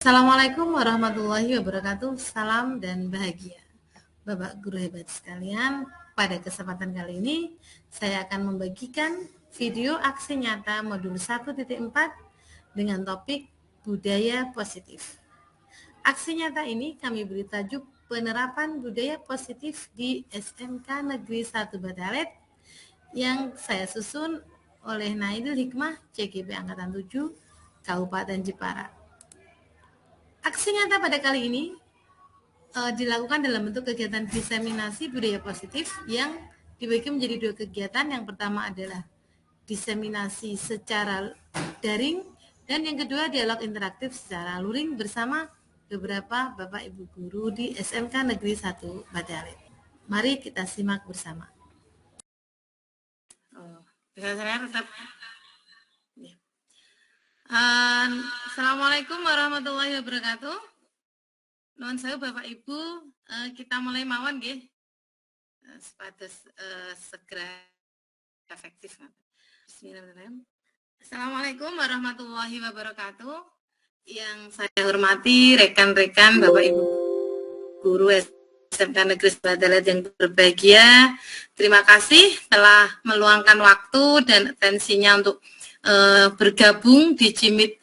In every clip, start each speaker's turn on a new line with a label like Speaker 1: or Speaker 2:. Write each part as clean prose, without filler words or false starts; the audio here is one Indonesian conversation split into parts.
Speaker 1: Assalamualaikum warahmatullahi wabarakatuh. Salam dan bahagia. Bapak guru hebat sekalian, pada kesempatan kali ini saya akan membagikan video aksi nyata modul 1.4 dengan topik budaya positif. Aksi nyata ini kami beri tajuk penerapan budaya positif di SMK Negeri 1 Batalet yang saya susun oleh Naidul Hikmah CGP Angkatan 7 Kabupaten Jepara. Aksi nyata pada kali ini dilakukan dalam bentuk kegiatan diseminasi budaya positif yang dibagi menjadi dua kegiatan. Yang pertama adalah diseminasi secara daring dan yang kedua dialog interaktif secara luring bersama beberapa Bapak Ibu guru di SMK Negeri 1 Batalet. Mari kita simak bersama. Bisa saya tetap. Assalamualaikum warahmatullahi wabarakatuh. Nuhun sewu Bapak Ibu, kita mulai mawon nggih. Supados segera efektif. Bismillahirrahmanirrahim. Assalamualaikum warahmatullahi wabarakatuh. Yang saya hormati rekan-rekan Bapak Ibu guru SMK Negeri Batalet yang berbahagia. Terima kasih telah meluangkan waktu dan atensinya untuk bergabung di Jimit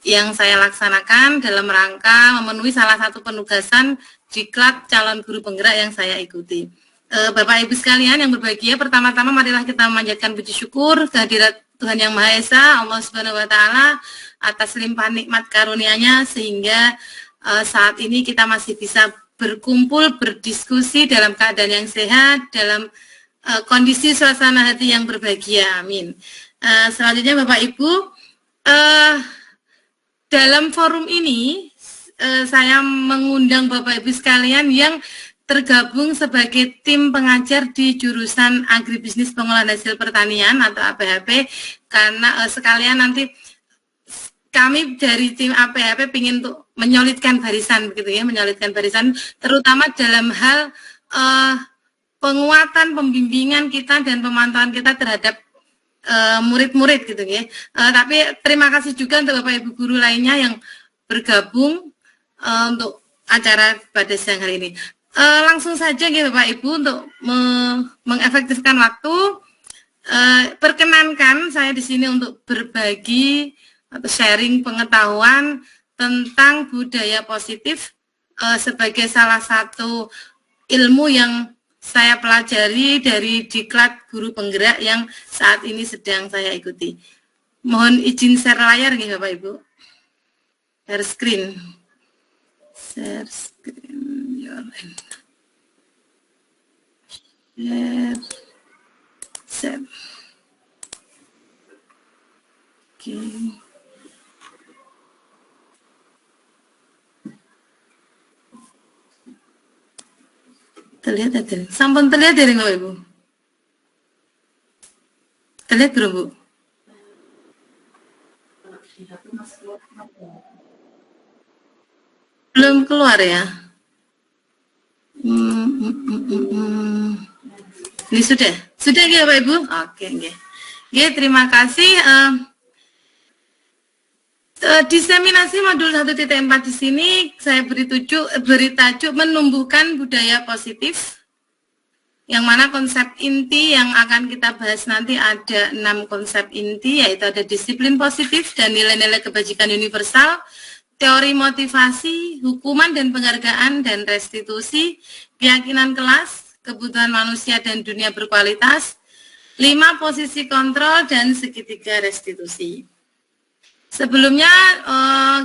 Speaker 1: yang saya laksanakan dalam rangka memenuhi salah satu penugasan diklat calon guru penggerak yang saya ikuti. Bapak Ibu sekalian yang berbahagia, pertama-tama marilah kita memanjatkan puji syukur kehadirat Tuhan Yang Maha Esa, Allah Subhanahu wa taala atas limpahan nikmat karunia-Nya sehingga saat ini kita masih bisa berkumpul, berdiskusi dalam keadaan yang sehat, dalam kondisi suasana hati yang berbahagia. Amin. Selanjutnya Bapak Ibu, dalam forum ini saya mengundang Bapak Ibu sekalian yang tergabung sebagai tim pengajar di jurusan Agribisnis Pengolahan Hasil Pertanian atau APHP, karena sekalian nanti kami dari tim APHP ingin untuk menyolidkan barisan, begitu ya, menyolidkan barisan, terutama dalam hal penguatan pembimbingan kita dan pemantauan kita terhadap murid-murid gitu ya. Tapi terima kasih juga untuk Bapak Ibu guru lainnya yang bergabung untuk acara pada siang hari ini. Langsung saja ya Bapak Ibu untuk mengefektifkan waktu. Perkenankan saya di sini untuk berbagi atau sharing pengetahuan tentang budaya positif sebagai salah satu ilmu yang saya pelajari dari diklat guru penggerak yang saat ini sedang saya ikuti. Mohon izin share layar nih Bapak Ibu. Share screen. Share screen your end. Share. Oke. Terlihat ada, sampun terlihat dari Bapak Ibu? Terlihat belum Bu? Belum keluar ya? Ini sudah ya Bapak Ibu? Oke, oke, terima kasih. Diseminasi modul 1.4 di sini saya beri tajuk menumbuhkan budaya positif, yang mana konsep inti yang akan kita bahas nanti ada 6 konsep inti, yaitu ada disiplin positif dan nilai-nilai kebajikan universal, teori motivasi, hukuman dan penghargaan dan restitusi, keyakinan kelas, kebutuhan manusia dan dunia berkualitas, 5 posisi kontrol dan segitiga restitusi. Sebelumnya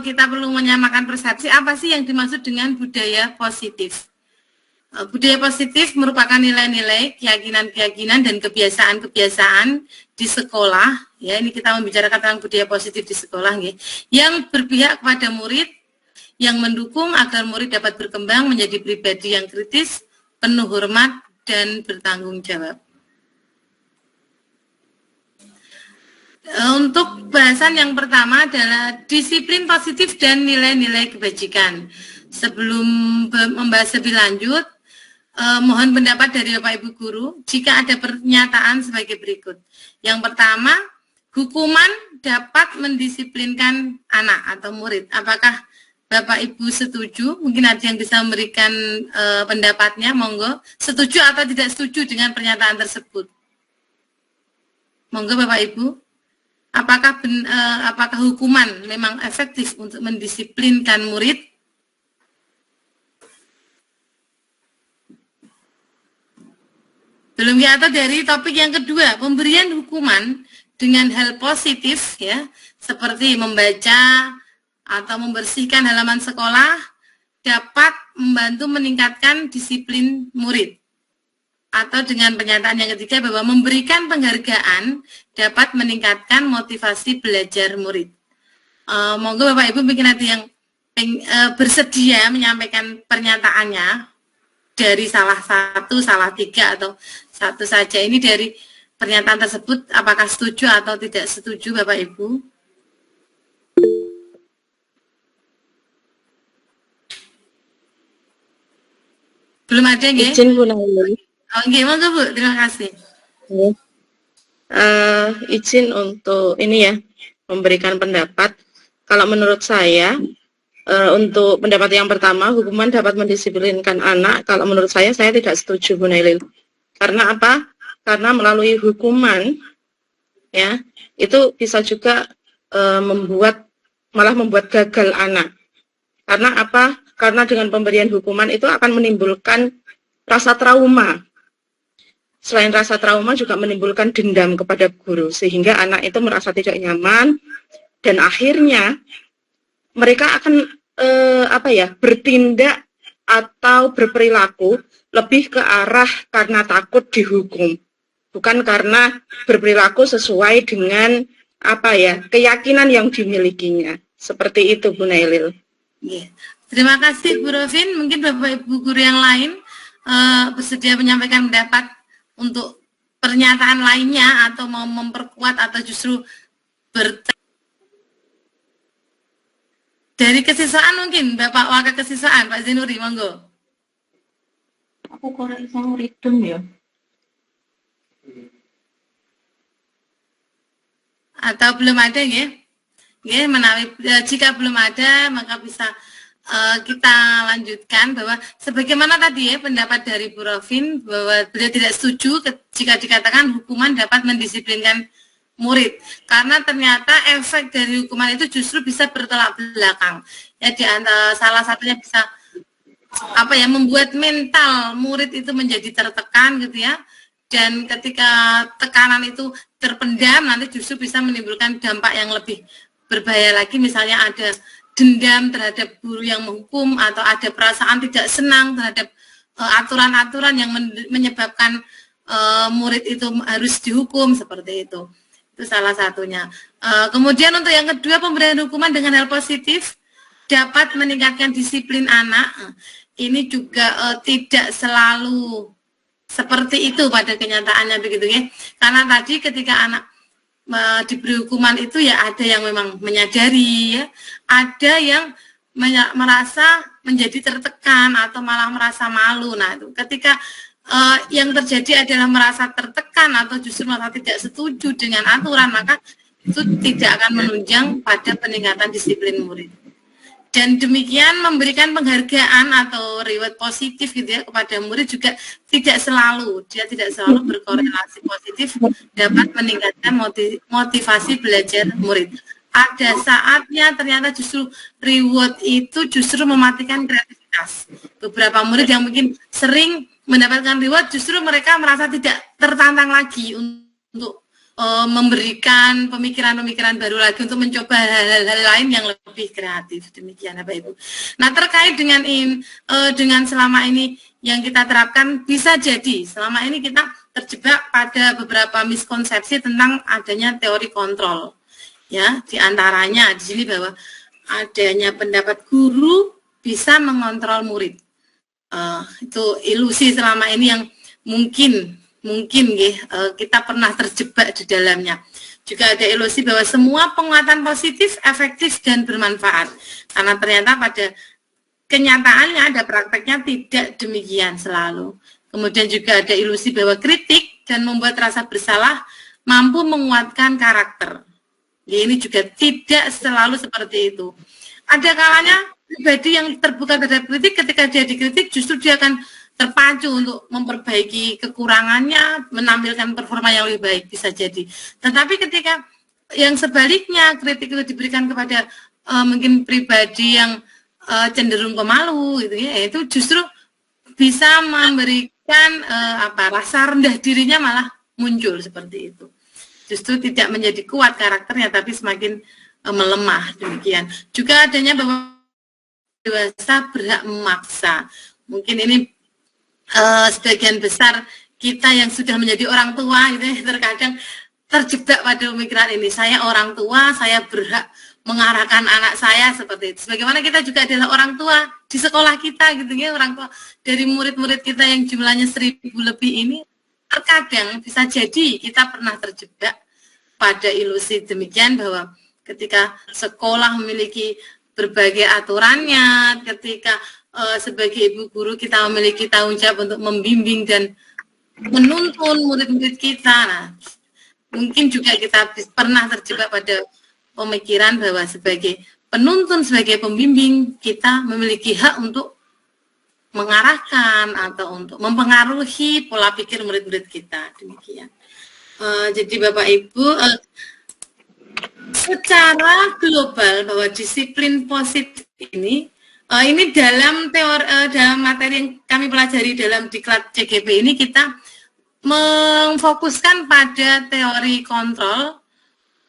Speaker 1: kita perlu menyamakan persepsi apa sih yang dimaksud dengan budaya positif. Budaya positif merupakan nilai-nilai, keyakinan-keyakinan dan kebiasaan-kebiasaan di sekolah. Ya, ini kita membicarakan tentang budaya positif di sekolah, ya, yang berpihak kepada murid, yang mendukung agar murid dapat berkembang menjadi pribadi yang kritis, penuh hormat dan bertanggung jawab. Untuk bahasan yang pertama adalah disiplin positif dan nilai-nilai kebajikan. Sebelum membahas lebih lanjut, mohon pendapat dari Bapak Ibu guru jika ada pernyataan sebagai berikut. Yang pertama, hukuman dapat mendisiplinkan anak atau murid. Apakah Bapak Ibu setuju? Mungkin ada yang bisa memberikan pendapatnya, monggo. Setuju atau tidak setuju dengan pernyataan tersebut? Monggo Bapak Ibu. Apakah hukuman memang efektif untuk mendisiplinkan murid? Belum ya, atau dari topik yang kedua, pemberian hukuman dengan hal positif ya, seperti membaca atau membersihkan halaman sekolah dapat membantu meningkatkan disiplin murid. Atau dengan pernyataan yang ketiga bahwa memberikan penghargaan dapat meningkatkan motivasi belajar murid. Monggo Bapak Ibu mungkin ada yang bersedia menyampaikan pernyataannya dari salah satu, salah tiga, atau satu saja. Ini dari pernyataan tersebut, apakah setuju atau tidak setuju Bapak Ibu? Belum ada nggih?
Speaker 2: Izin Bu Naili.
Speaker 1: Oh, nggih, monggo Bu, terima kasih.
Speaker 2: Izin untuk ini ya, memberikan pendapat. Kalau menurut saya, untuk pendapat yang pertama, hukuman dapat mendisiplinkan anak. Kalau menurut saya tidak setuju Bu Nailil. Karena apa? Karena melalui hukuman, ya, itu bisa juga malah membuat gagal anak. Karena apa? Karena dengan pemberian hukuman itu akan menimbulkan rasa trauma. Selain rasa trauma juga menimbulkan dendam kepada guru, sehingga anak itu merasa tidak nyaman, dan akhirnya mereka akan bertindak atau berperilaku lebih ke arah karena takut dihukum, bukan karena berperilaku sesuai dengan keyakinan yang dimilikinya. Seperti itu Bu Nailil.
Speaker 1: Yeah. Terima kasih Bu Rovin. Mungkin Bapak Ibu guru yang lain bersedia menyampaikan pendapat untuk pernyataan lainnya, atau mau memperkuat atau justru dari kesiswaan, mungkin Bapak Wakil Kesiswaan Pak Zinuri, monggo.
Speaker 3: Aku korek sang ridem ya.
Speaker 1: Atau belum ada ya? Ya, menawi jika belum ada maka bisa kita lanjutkan bahwa sebagaimana tadi ya pendapat dari Bu Rovin bahwa beliau tidak setuju jika dikatakan hukuman dapat mendisiplinkan murid, karena ternyata efek dari hukuman itu justru bisa bertolak belakang. Ya, di antara salah satunya bisa membuat mental murid itu menjadi tertekan gitu ya. Dan ketika tekanan itu terpendam, nanti justru bisa menimbulkan dampak yang lebih berbahaya lagi, misalnya ada dendam terhadap guru yang menghukum, atau ada perasaan tidak senang terhadap aturan-aturan yang menyebabkan murid itu harus dihukum, seperti itu. Itu salah satunya. Kemudian untuk yang kedua, pemberian hukuman dengan hal positif dapat meningkatkan disiplin anak. Ini juga tidak selalu seperti itu pada kenyataannya, begitu ya. Karena tadi ketika anak diberi hukuman itu ya ada yang memang menyadari ya, ada yang merasa menjadi tertekan atau malah merasa malu. Nah, itu ketika yang terjadi adalah merasa tertekan atau justru merasa tidak setuju dengan aturan, maka itu tidak akan menunjang pada peningkatan disiplin murid. Dan demikian memberikan penghargaan atau reward positif gitu ya kepada murid juga tidak selalu berkorelasi positif dapat meningkatkan motivasi belajar murid. Ada saatnya ternyata justru reward itu justru mematikan kreativitas. Beberapa murid yang mungkin sering mendapatkan reward justru mereka merasa tidak tertantang lagi untuk memberikan pemikiran-pemikiran baru lagi, untuk mencoba hal-hal lain yang lebih kreatif. Demikian Bapak Ibu. Nah, terkait dengan selama ini yang kita terapkan, bisa jadi selama ini kita terjebak pada beberapa miskonsepsi tentang adanya teori kontrol. Ya, diantaranya di sini bahwa adanya pendapat guru bisa mengontrol murid. Itu ilusi selama ini yang mungkin kita pernah terjebak di dalamnya. Juga ada ilusi bahwa semua penguatan positif efektif dan bermanfaat, karena ternyata pada kenyataannya ada prakteknya tidak demikian selalu. Kemudian juga ada ilusi bahwa kritik dan membuat rasa bersalah mampu menguatkan karakter. Ya, ini juga tidak selalu seperti itu. ada kalanya pribadi yang terbuka terhadap kritik, ketika dia dikritik justru dia akan terpacu untuk memperbaiki kekurangannya, menampilkan performa yang lebih baik, bisa jadi. Tetapi ketika yang sebaliknya, kritik itu diberikan kepada mungkin pribadi yang cenderung pemalu gitu ya, itu justru bisa memberikan rasa rendah dirinya malah muncul seperti itu. Justru tidak menjadi kuat karakternya, tapi semakin melemah, demikian. Juga adanya bahwa dewasa berhak memaksa. Mungkin ini sebagian besar kita yang sudah menjadi orang tua gitu ya, terkadang terjebak pada pemikiran ini. Saya orang tua, saya berhak mengarahkan anak saya seperti itu. Sebagaimana kita juga adalah orang tua di sekolah kita gitu ya, orang tua dari murid-murid kita yang jumlahnya 1000 lebih ini, terkadang bisa jadi kita pernah terjebak pada ilusi demikian, bahwa ketika sekolah memiliki berbagai aturannya, ketika sebagai ibu guru kita memiliki tanggung jawab untuk membimbing dan menuntun murid-murid kita. Nah, mungkin juga kita pernah terjebak pada pemikiran bahwa sebagai penuntun, sebagai pembimbing, kita memiliki hak untuk mengarahkan atau untuk mempengaruhi pola pikir murid-murid kita, demikian. Jadi Bapak Ibu, secara global bahwa disiplin positif ini dalam teori, dalam materi yang kami pelajari dalam diklat CGP ini, kita memfokuskan pada teori kontrol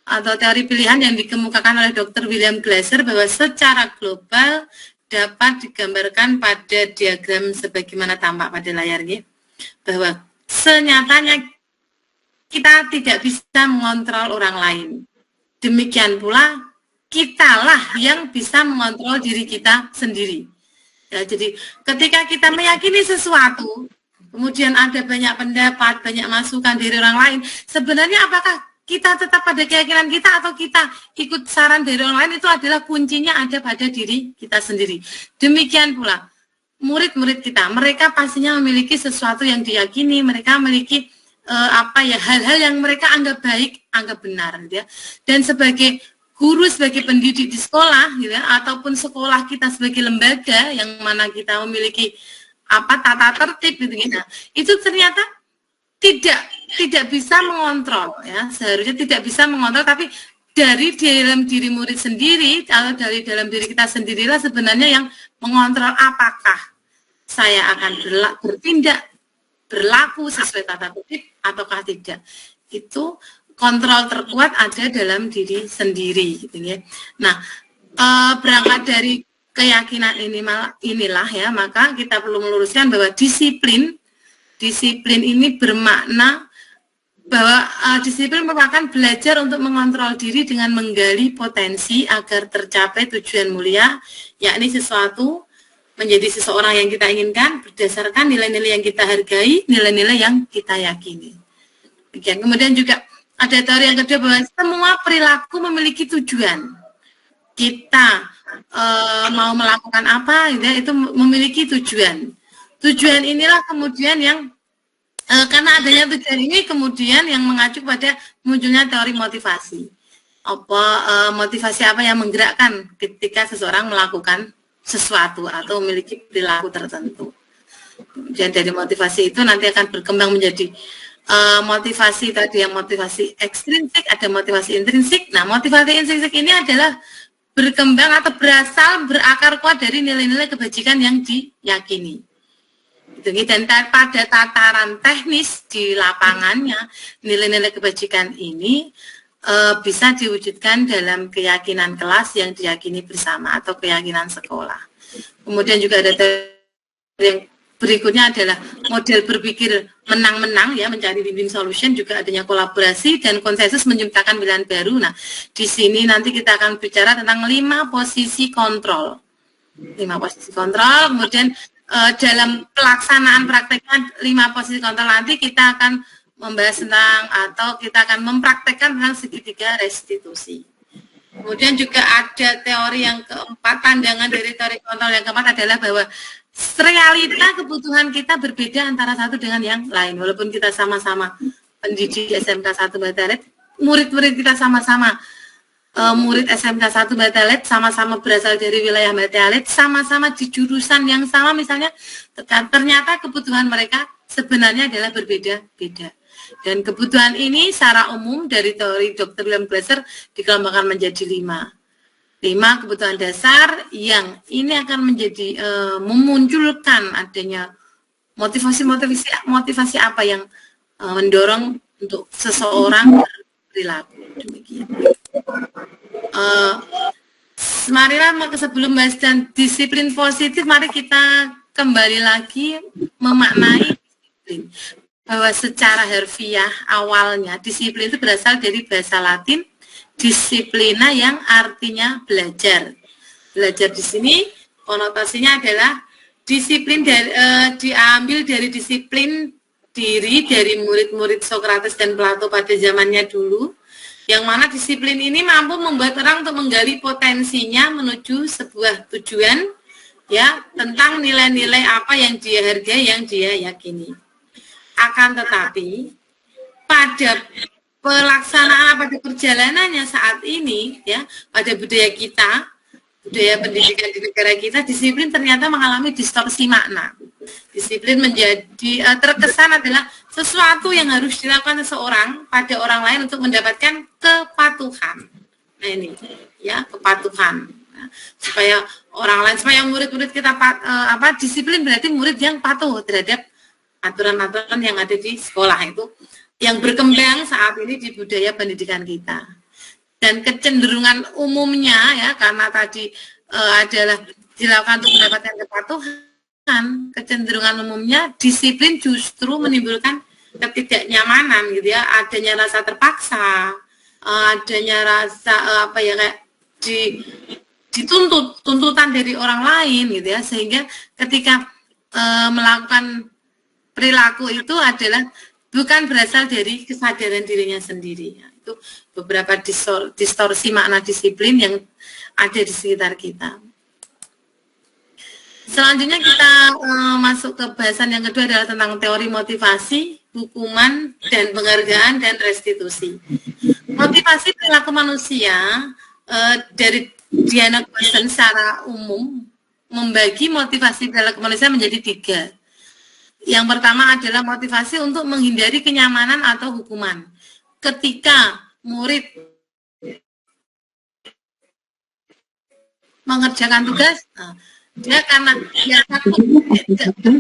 Speaker 1: atau teori pilihan yang dikemukakan oleh Dr. William Glasser, bahwa secara global dapat digambarkan pada diagram sebagaimana tampak pada layar ini, bahwa senyatanya kita tidak bisa mengontrol orang lain. Demikian pula kitalah yang bisa mengontrol diri kita sendiri. Ya, jadi ketika kita meyakini sesuatu, kemudian ada banyak pendapat, banyak masukan dari orang lain, sebenarnya apakah kita tetap pada keyakinan kita atau kita ikut saran dari orang lain, itu adalah kuncinya ada pada diri kita sendiri. Demikian pula murid-murid kita, mereka pastinya memiliki sesuatu yang diyakini, mereka memiliki hal-hal yang mereka anggap baik, anggap benar, gitu ya. Dan sebagai guru, sebagai pendidik di sekolah, gitu ya, ataupun sekolah kita sebagai lembaga yang mana kita memiliki tata tertib, gitu ya. Itu ternyata tidak bisa mengontrol, ya, seharusnya tidak bisa mengontrol, tapi dari dalam diri murid sendiri atau dari dalam diri kita sendirilah sebenarnya yang mengontrol apakah saya akan bertindak, berlaku sesuai tata tertib ataukah tidak. Itu kontrol terkuat ada dalam diri sendiri, gitu ya. Nah, berangkat dari keyakinan inilah ya, maka kita perlu meluruskan bahwa disiplin ini bermakna bahwa disiplin merupakan belajar untuk mengontrol diri dengan menggali potensi agar tercapai tujuan mulia, yakni sesuatu menjadi seseorang yang kita inginkan berdasarkan nilai-nilai yang kita hargai, nilai-nilai yang kita yakini. Kemudian juga ada teori yang kedua bahwa semua perilaku memiliki tujuan. Kita mau melakukan apa, itu memiliki tujuan. Tujuan inilah kemudian yang karena adanya tujuan ini kemudian yang mengacu pada munculnya teori motivasi. Motivasi apa yang menggerakkan ketika seseorang melakukan sesuatu atau memiliki perilaku tertentu. Dan dari motivasi itu nanti akan berkembang menjadi motivasi tadi yang motivasi ekstrinsik, ada motivasi intrinsik. Nah, motivasi intrinsik ini adalah berkembang atau berakar kuat dari nilai-nilai kebajikan yang diyakini. Dan pada tataran teknis di lapangannya, nilai-nilai kebajikan ini bisa diwujudkan dalam keyakinan kelas yang diyakini bersama atau keyakinan sekolah. Kemudian juga ada yang berikutnya adalah model berpikir menang-menang, ya, mencari win-win solution, juga adanya kolaborasi dan konsensus menciptakan pilihan baru. Nah, di sini nanti kita akan bicara tentang 5 posisi kontrol. 5 posisi kontrol, kemudian dalam pelaksanaan prakteknya 5 posisi kontrol nanti kita akan membahas tentang atau kita akan mempraktekkan tentang segitiga restitusi. Kemudian juga ada teori yang keempat, pandangan dari teori kontrol yang keempat adalah bahwa realita kebutuhan kita berbeda antara satu dengan yang lain. Walaupun kita sama-sama pendidik SMK 1 Bataret, murid-murid kita sama-sama murid SMK 1 Batalet sama-sama berasal dari wilayah Batalet, sama-sama di jurusan yang sama misalnya, ternyata kebutuhan mereka sebenarnya adalah berbeda-beda. Dan kebutuhan ini secara umum dari teori Dr. William Glasser dikelompokkan menjadi 5 kebutuhan dasar yang ini akan menjadi memunculkan adanya motivasi apa yang mendorong untuk seseorang berperilaku. Demikian. Marilah sebelum bahas dan disiplin positif, mari kita kembali lagi memaknai disiplin. Bahwa secara harfiah awalnya disiplin itu berasal dari bahasa Latin disiplina yang artinya belajar. Belajar di sini konotasinya adalah disiplin diambil dari disiplin diri dari murid-murid Sokrates dan Plato pada zamannya dulu, yang mana disiplin ini mampu membuat orang untuk menggali potensinya menuju sebuah tujuan, ya, tentang nilai-nilai apa yang dia hargai, yang dia yakini. Akan tetapi pada pelaksanaan, pada perjalanannya saat ini, ya, pada budaya kita, budaya pendidikan di negara kita, disiplin ternyata mengalami distorsi makna. Disiplin menjadi terkesan adalah sesuatu yang harus dilakukan seseorang pada orang lain untuk mendapatkan kepatuhan. Nah ini, ya, kepatuhan. Nah, supaya orang lain, supaya murid-murid kita disiplin berarti murid yang patuh terhadap aturan-aturan yang ada di sekolah itu yang berkembang saat ini di budaya pendidikan kita. Dan kecenderungan umumnya, ya, karena tadi adalah dilakukan untuk mendapatkan kepatuhan, kecenderungan umumnya disiplin justru menimbulkan ketidaknyamanan, gitu ya, adanya rasa terpaksa, adanya rasa kayak dituntut, tuntutan dari orang lain, gitu ya, sehingga ketika melakukan perilaku itu adalah bukan berasal dari kesadaran dirinya sendiri. Itu beberapa distorsi makna disiplin yang ada di sekitar kita. Selanjutnya kita masuk ke bahasan yang kedua adalah tentang teori motivasi, hukuman, dan penghargaan dan restitusi. Motivasi perilaku manusia dari Diana Glasser secara umum membagi motivasi perilaku manusia menjadi 3. Yang pertama adalah motivasi untuk menghindari kenyamanan atau hukuman. Ketika murid mengerjakan tugas, dia karena dia takut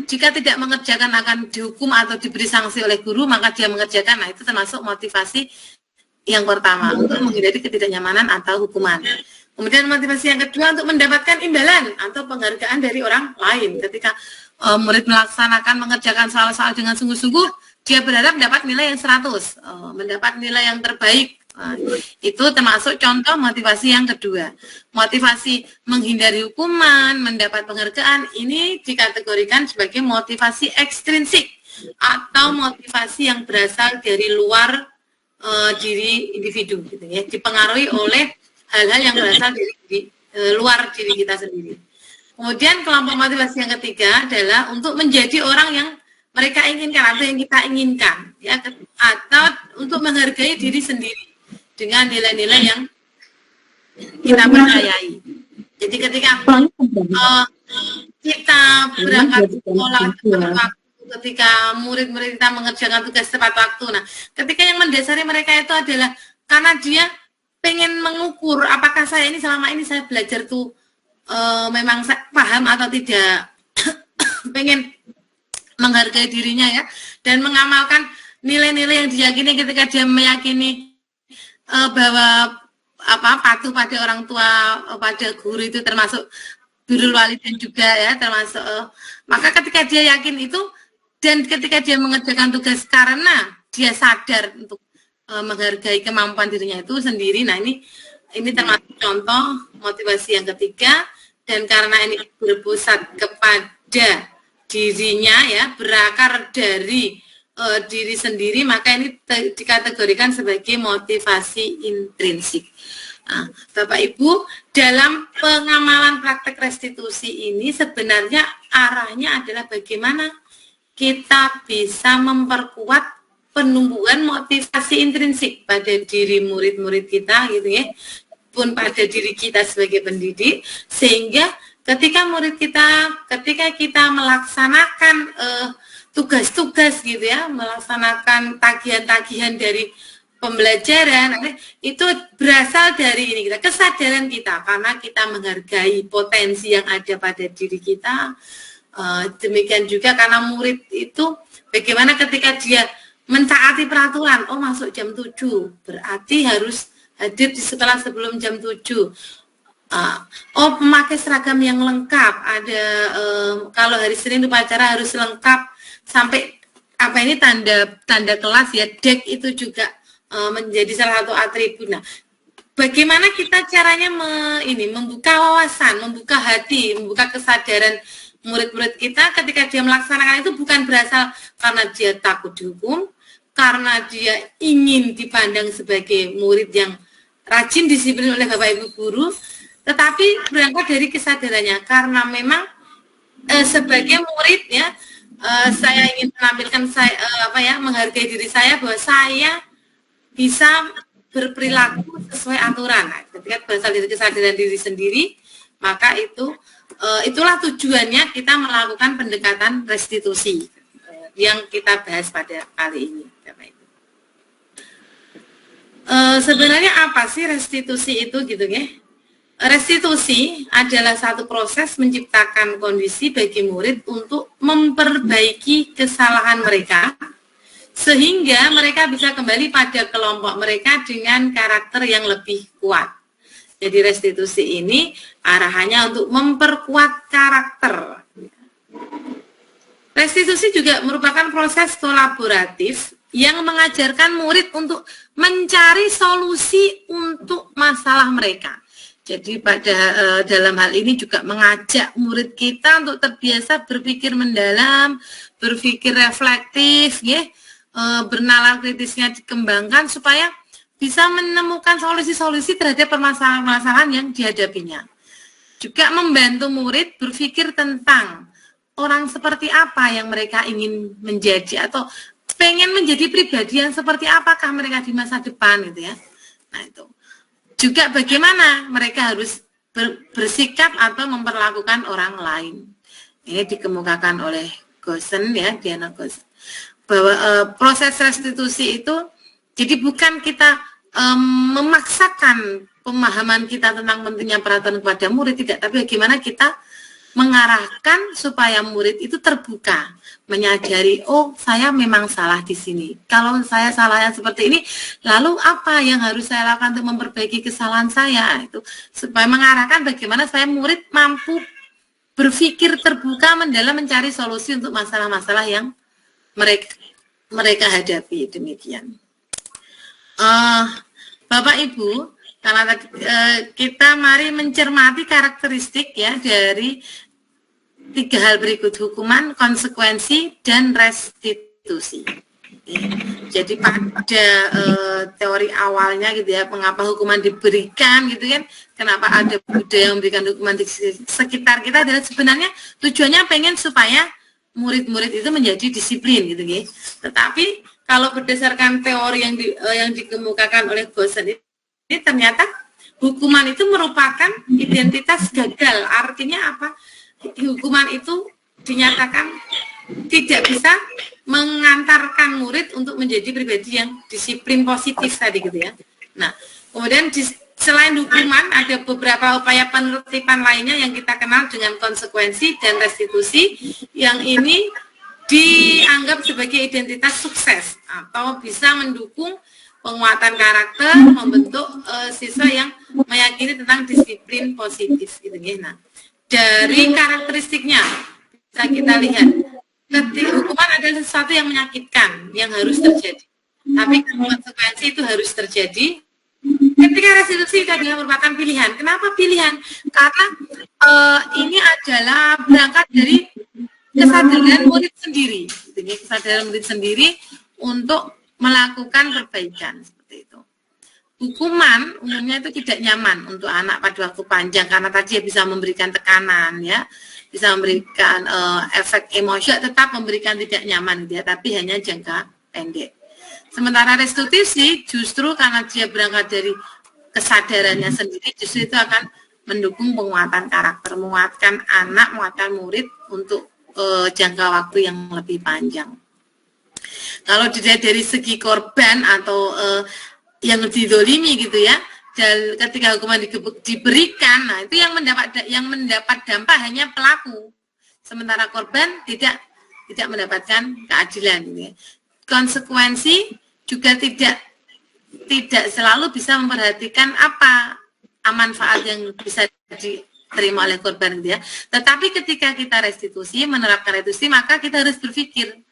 Speaker 1: jika tidak mengerjakan akan dihukum atau diberi sanksi oleh guru, maka dia mengerjakan. Nah, itu termasuk motivasi yang pertama, untuk menghindari ketidaknyamanan atau hukuman. Kemudian motivasi yang kedua untuk mendapatkan imbalan atau penghargaan dari orang lain. Ketika murid melaksanakan mengerjakan soal-soal dengan sungguh-sungguh, dia berharap mendapat nilai yang 100, mendapat nilai yang terbaik. Itu termasuk contoh motivasi yang kedua. Motivasi menghindari hukuman, mendapat penghargaan, ini dikategorikan sebagai motivasi ekstrinsik atau motivasi yang berasal dari luar diri individu, gitu ya, dipengaruhi oleh hal-hal yang berasal dari luar diri kita sendiri. Kemudian kelompok motivasi yang ketiga adalah untuk menjadi orang yang mereka inginkan atau yang kita inginkan, ya, atau untuk menghargai diri sendiri dengan nilai-nilai yang kita percayai. Jadi ketika kita berangkat sekolah tepat waktu, ketika murid-murid kita mengerjakan tugas tepat waktu, nah, ketika yang mendasari mereka itu adalah karena dia pengen mengukur apakah saya ini selama ini saya belajar tuh memang paham atau tidak, pengen menghargai dirinya, ya, dan mengamalkan nilai-nilai yang diyakini. Ketika dia meyakini bahwa patuh pada orang tua, pada guru itu termasuk birrul walidain juga, ya, termasuk maka ketika dia yakin itu dan ketika dia mengerjakan tugas karena dia sadar untuk menghargai kemampuan dirinya itu sendiri, nah ini termasuk contoh motivasi yang ketiga. Dan karena ini berpusat kepada dirinya, ya, berakar dari diri sendiri, maka ini dikategorikan sebagai motivasi intrinsik. Nah, Bapak Ibu, dalam pengamalan praktek restitusi ini sebenarnya arahnya adalah bagaimana kita bisa memperkuat penumbuhan motivasi intrinsik pada diri murid-murid kita, gitu ya, pun pada diri kita sebagai pendidik, sehingga ketika kita melaksanakan tugas-tugas gitu ya, melaksanakan tagihan-tagihan dari pembelajaran, itu berasal dari ini kesadaran kita, karena kita menghargai potensi yang ada pada diri kita. Demikian juga karena murid itu bagaimana ketika dia mentaati peraturan, oh masuk jam 7, berarti harus hadir di sekolah sebelum jam 7. Oh memakai seragam yang lengkap, ada kalau hari Senin upacara harus lengkap sampai apa ini tanda kelas ya, dek itu juga menjadi salah satu atribut. Nah, bagaimana kita caranya membuka wawasan, membuka hati, membuka kesadaran murid-murid kita ketika dia melaksanakan itu bukan berasal karena dia takut dihukum, karena dia ingin dipandang sebagai murid yang rajin disiplin oleh Bapak Ibu guru, tetapi berangkat dari kesadarannya, karena memang sebagai murid ya, saya ingin menampilkan menghargai diri saya bahwa saya bisa berperilaku sesuai aturan. Nah, ketika berasal dari kesadaran diri sendiri, maka itulah tujuannya kita melakukan pendekatan restitusi yang kita bahas pada kali ini. Sebenarnya apa sih restitusi itu gitu ya? Restitusi adalah satu proses menciptakan kondisi bagi murid untuk memperbaiki kesalahan mereka sehingga mereka bisa kembali pada kelompok mereka dengan karakter yang lebih kuat. Jadi restitusi ini arahannya untuk memperkuat karakter. Restitusi juga merupakan proses kolaboratif yang mengajarkan murid untuk mencari solusi untuk masalah mereka. Jadi dalam hal ini juga mengajak murid kita untuk terbiasa berpikir mendalam, berpikir reflektif, ya, bernalar kritisnya dikembangkan supaya bisa menemukan solusi-solusi terhadap permasalahan-permasalahan yang dihadapinya. Juga membantu murid berpikir tentang orang seperti apa yang mereka ingin menjadi atau pengen menjadi pribadi yang seperti apakah mereka di masa depan gitu ya. Nah itu. Juga bagaimana mereka harus bersikap atau memperlakukan orang lain. Ini dikemukakan oleh Goosen ya, Diana Goosen. Bahwa proses restitusi itu jadi bukan kita memaksakan pemahaman kita tentang pentingnya peraturan kepada murid, tidak, tapi bagaimana kita mengarahkan supaya murid itu terbuka, menyadari, oh saya memang salah di sini. Kalau saya salahnya seperti ini, lalu apa yang harus saya lakukan untuk memperbaiki kesalahan saya? Itu supaya mengarahkan bagaimana saya murid mampu berpikir terbuka, mendalam, mencari solusi untuk masalah-masalah yang mereka hadapi. Demikian. Bapak Ibu, karena kita mari mencermati karakteristik ya dari 3 hal berikut: hukuman, konsekuensi, dan restitusi. Jadi pada teori awalnya gitu ya, mengapa hukuman diberikan gitu kan, kenapa ada budaya yang memberikan hukuman di sekitar kita, adalah sebenarnya tujuannya pengen supaya murid-murid itu menjadi disiplin gitu ya. Tetapi kalau berdasarkan teori yang dikemukakan oleh Goosen ini ternyata hukuman itu merupakan identitas gagal. Artinya apa? Hukuman itu dinyatakan tidak bisa mengantarkan murid untuk menjadi pribadi yang disiplin positif tadi gitu ya. Nah, kemudian selain hukuman ada beberapa upaya penertiban lainnya yang kita kenal dengan konsekuensi dan restitusi, yang ini dianggap sebagai identitas sukses atau bisa mendukung penguatan karakter, membentuk siswa yang meyakini tentang disiplin positif gitu ya. Nah, dari karakteristiknya bisa kita lihat, hukuman adalah sesuatu yang menyakitkan, yang harus terjadi. Tapi konsekuensi itu harus terjadi. Ketika restitusi itu adalah merupakan pilihan. Kenapa pilihan? Karena ini adalah berangkat dari kesadaran murid sendiri, kesadaran murid sendiri untuk melakukan perbaikan seperti itu. Hukuman umumnya itu tidak nyaman untuk anak pada waktu panjang karena tadi bisa memberikan tekanan ya, bisa memberikan efek emosi, tetap memberikan tidak nyaman gitu ya, tapi hanya jangka pendek. Sementara restitusi justru karena dia berangkat dari kesadarannya sendiri justru itu akan mendukung penguatan karakter, menguatkan anak, menguatkan murid untuk jangka waktu yang lebih panjang. Kalau dilihat dari segi korban atau yang didolimi gitu ya, dan ketika hukuman diberikan, nah itu yang mendapat dampak hanya pelaku, sementara korban tidak mendapatkan keadilan. Gitu ya. Konsekuensi juga tidak selalu bisa memperhatikan apa manfaat yang bisa diterima oleh korban gitu ya. Tetapi ketika kita restitusi, menerapkan restitusi, maka kita harus berpikir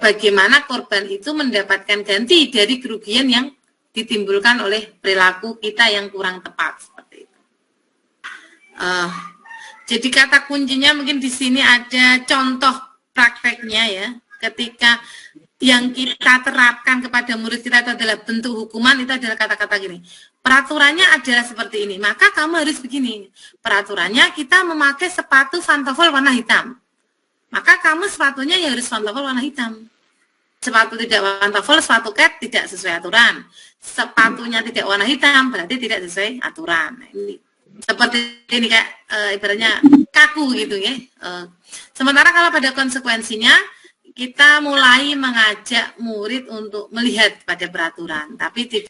Speaker 1: bagaimana korban itu mendapatkan ganti dari kerugian yang ditimbulkan oleh perilaku kita yang kurang tepat seperti itu. Jadi kata kuncinya mungkin di sini ada contoh prakteknya ya. Ketika yang kita terapkan kepada murid kita itu adalah bentuk hukuman, itu adalah kata-kata gini. Peraturannya adalah seperti ini, maka kamu harus begini. Peraturannya kita memakai sepatu pantofel warna hitam. Maka kamu sepatunya ya harus pantofel warna hitam. Sepatu tidak pantofel, sepatu cat tidak sesuai aturan. Sepatunya tidak warna hitam berarti tidak sesuai aturan. Nah, ini seperti ini kayak ibaratnya kaku gitu ya. Sementara kalau pada konsekuensinya kita mulai mengajak murid untuk melihat pada peraturan, tapi kita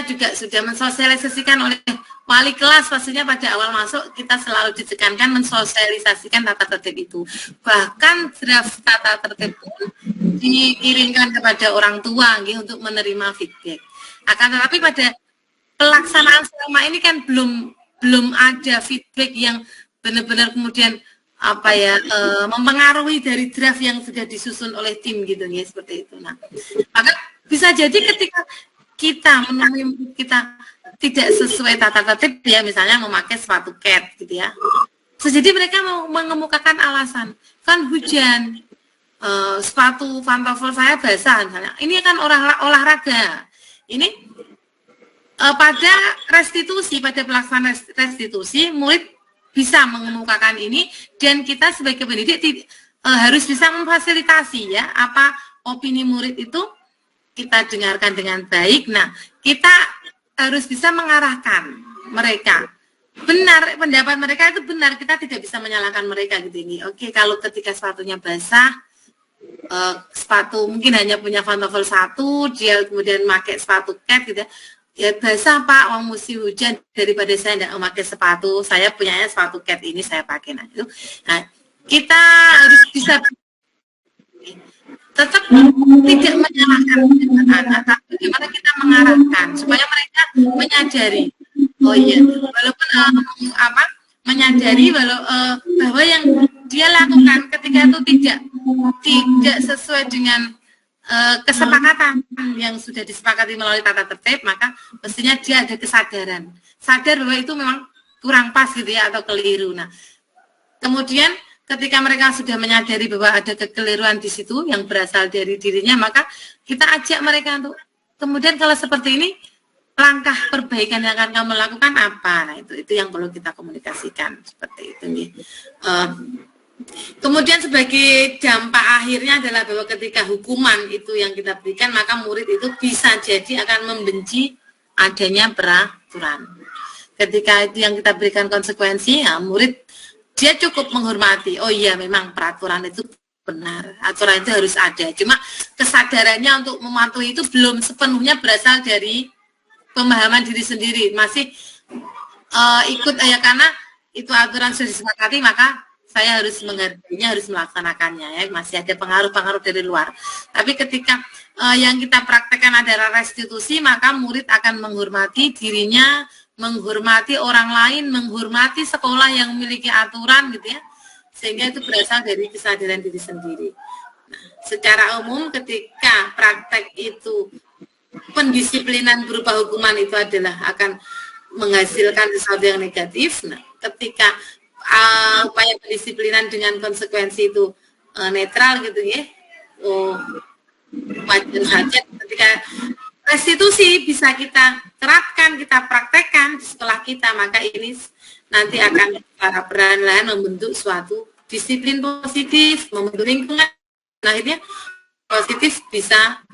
Speaker 1: juga sudah mensosialisasikan oleh wali kelas, pastinya pada awal masuk kita selalu ditekankan mensosialisasikan tata tertib itu. Bahkan draft tata tertib itu dikirimkan kepada orang tua gitu, untuk menerima feedback. Akan tetapi pada pelaksanaan selama ini kan belum ada feedback yang benar-benar kemudian mempengaruhi dari draft yang sudah disusun oleh tim gitu ya, seperti itu. Nah, maka bisa jadi ketika kita menemui kita tidak sesuai tata tertib ya, misalnya memakai sepatu cat gitu ya. Jadi mereka mau mengemukakan alasan, kan hujan, sepatu pantofel saya basah misalnya. Ini kan olahraga. Ini pada restitusi, pada pelaksanaan restitusi, murid bisa mengemukakan ini, dan kita sebagai pendidik harus bisa memfasilitasi ya, apa opini murid itu kita dengarkan dengan baik. Nah, kita harus bisa mengarahkan mereka. Benar, pendapat mereka itu benar, kita tidak bisa menyalahkan mereka gitu ini. Oke, kalau ketika sepatunya basah, sepatu mungkin hanya punya pantofel satu, dia kemudian pakai sepatu cat gitu ya, basah Pak, wong musim hujan, daripada saya tidak memakai sepatu, saya punyanya sepatu cat ini saya pakai. Nah, itu. Nah, kita harus bisa tetap tidak menyalahkan anak, tapi bagaimana kita mengarahkan supaya mereka menyadari. Oh iya, walaupun menyadari bahwa yang dia lakukan ketika itu tidak sesuai dengan kesepakatan yang sudah disepakati melalui tata tertib, maka mestinya dia ada kesadaran, sadar bahwa itu memang kurang pas gitu ya, atau keliru. Nah, kemudian ketika mereka sudah menyadari bahwa ada kekeliruan di situ yang berasal dari dirinya, maka kita ajak mereka untuk kemudian kalau seperti ini, langkah perbaikan yang akan kamu lakukan apa? Nah, itu yang perlu kita komunikasikan seperti itu nih. Kemudian sebagai dampak akhirnya adalah bahwa ketika hukuman itu yang kita berikan, maka murid itu bisa jadi akan membenci adanya peraturan. Ketika itu yang kita berikan konsekuensi, ya murid dia cukup menghormati. Oh iya, memang peraturan itu benar, aturan itu harus ada. Cuma kesadarannya untuk mematuhi itu belum sepenuhnya berasal dari pemahaman diri sendiri, masih ikut ya, karena itu aturan sudah disepakati, maka saya harus menghargainya, harus melaksanakannya ya, masih ada pengaruh-pengaruh dari luar. Tapi ketika yang kita praktekkan adalah restitusi, maka murid akan menghormati dirinya, menghormati orang lain, menghormati sekolah yang memiliki aturan gitu ya, sehingga itu berasal dari kesadaran diri sendiri. Nah, secara umum ketika praktek itu pendisiplinan berupa hukuman itu adalah akan menghasilkan sesuatu yang negatif. Nah, ketika upaya pendisiplinan dengan konsekuensi itu netral gitu ya, wajar saja. Ketika restitusi bisa kita terapkan, kita praktekkan di sekolah kita, maka ini nanti akan secara perlahan-lahan membentuk suatu disiplin positif, membentuk lingkungan, akhirnya positif bisa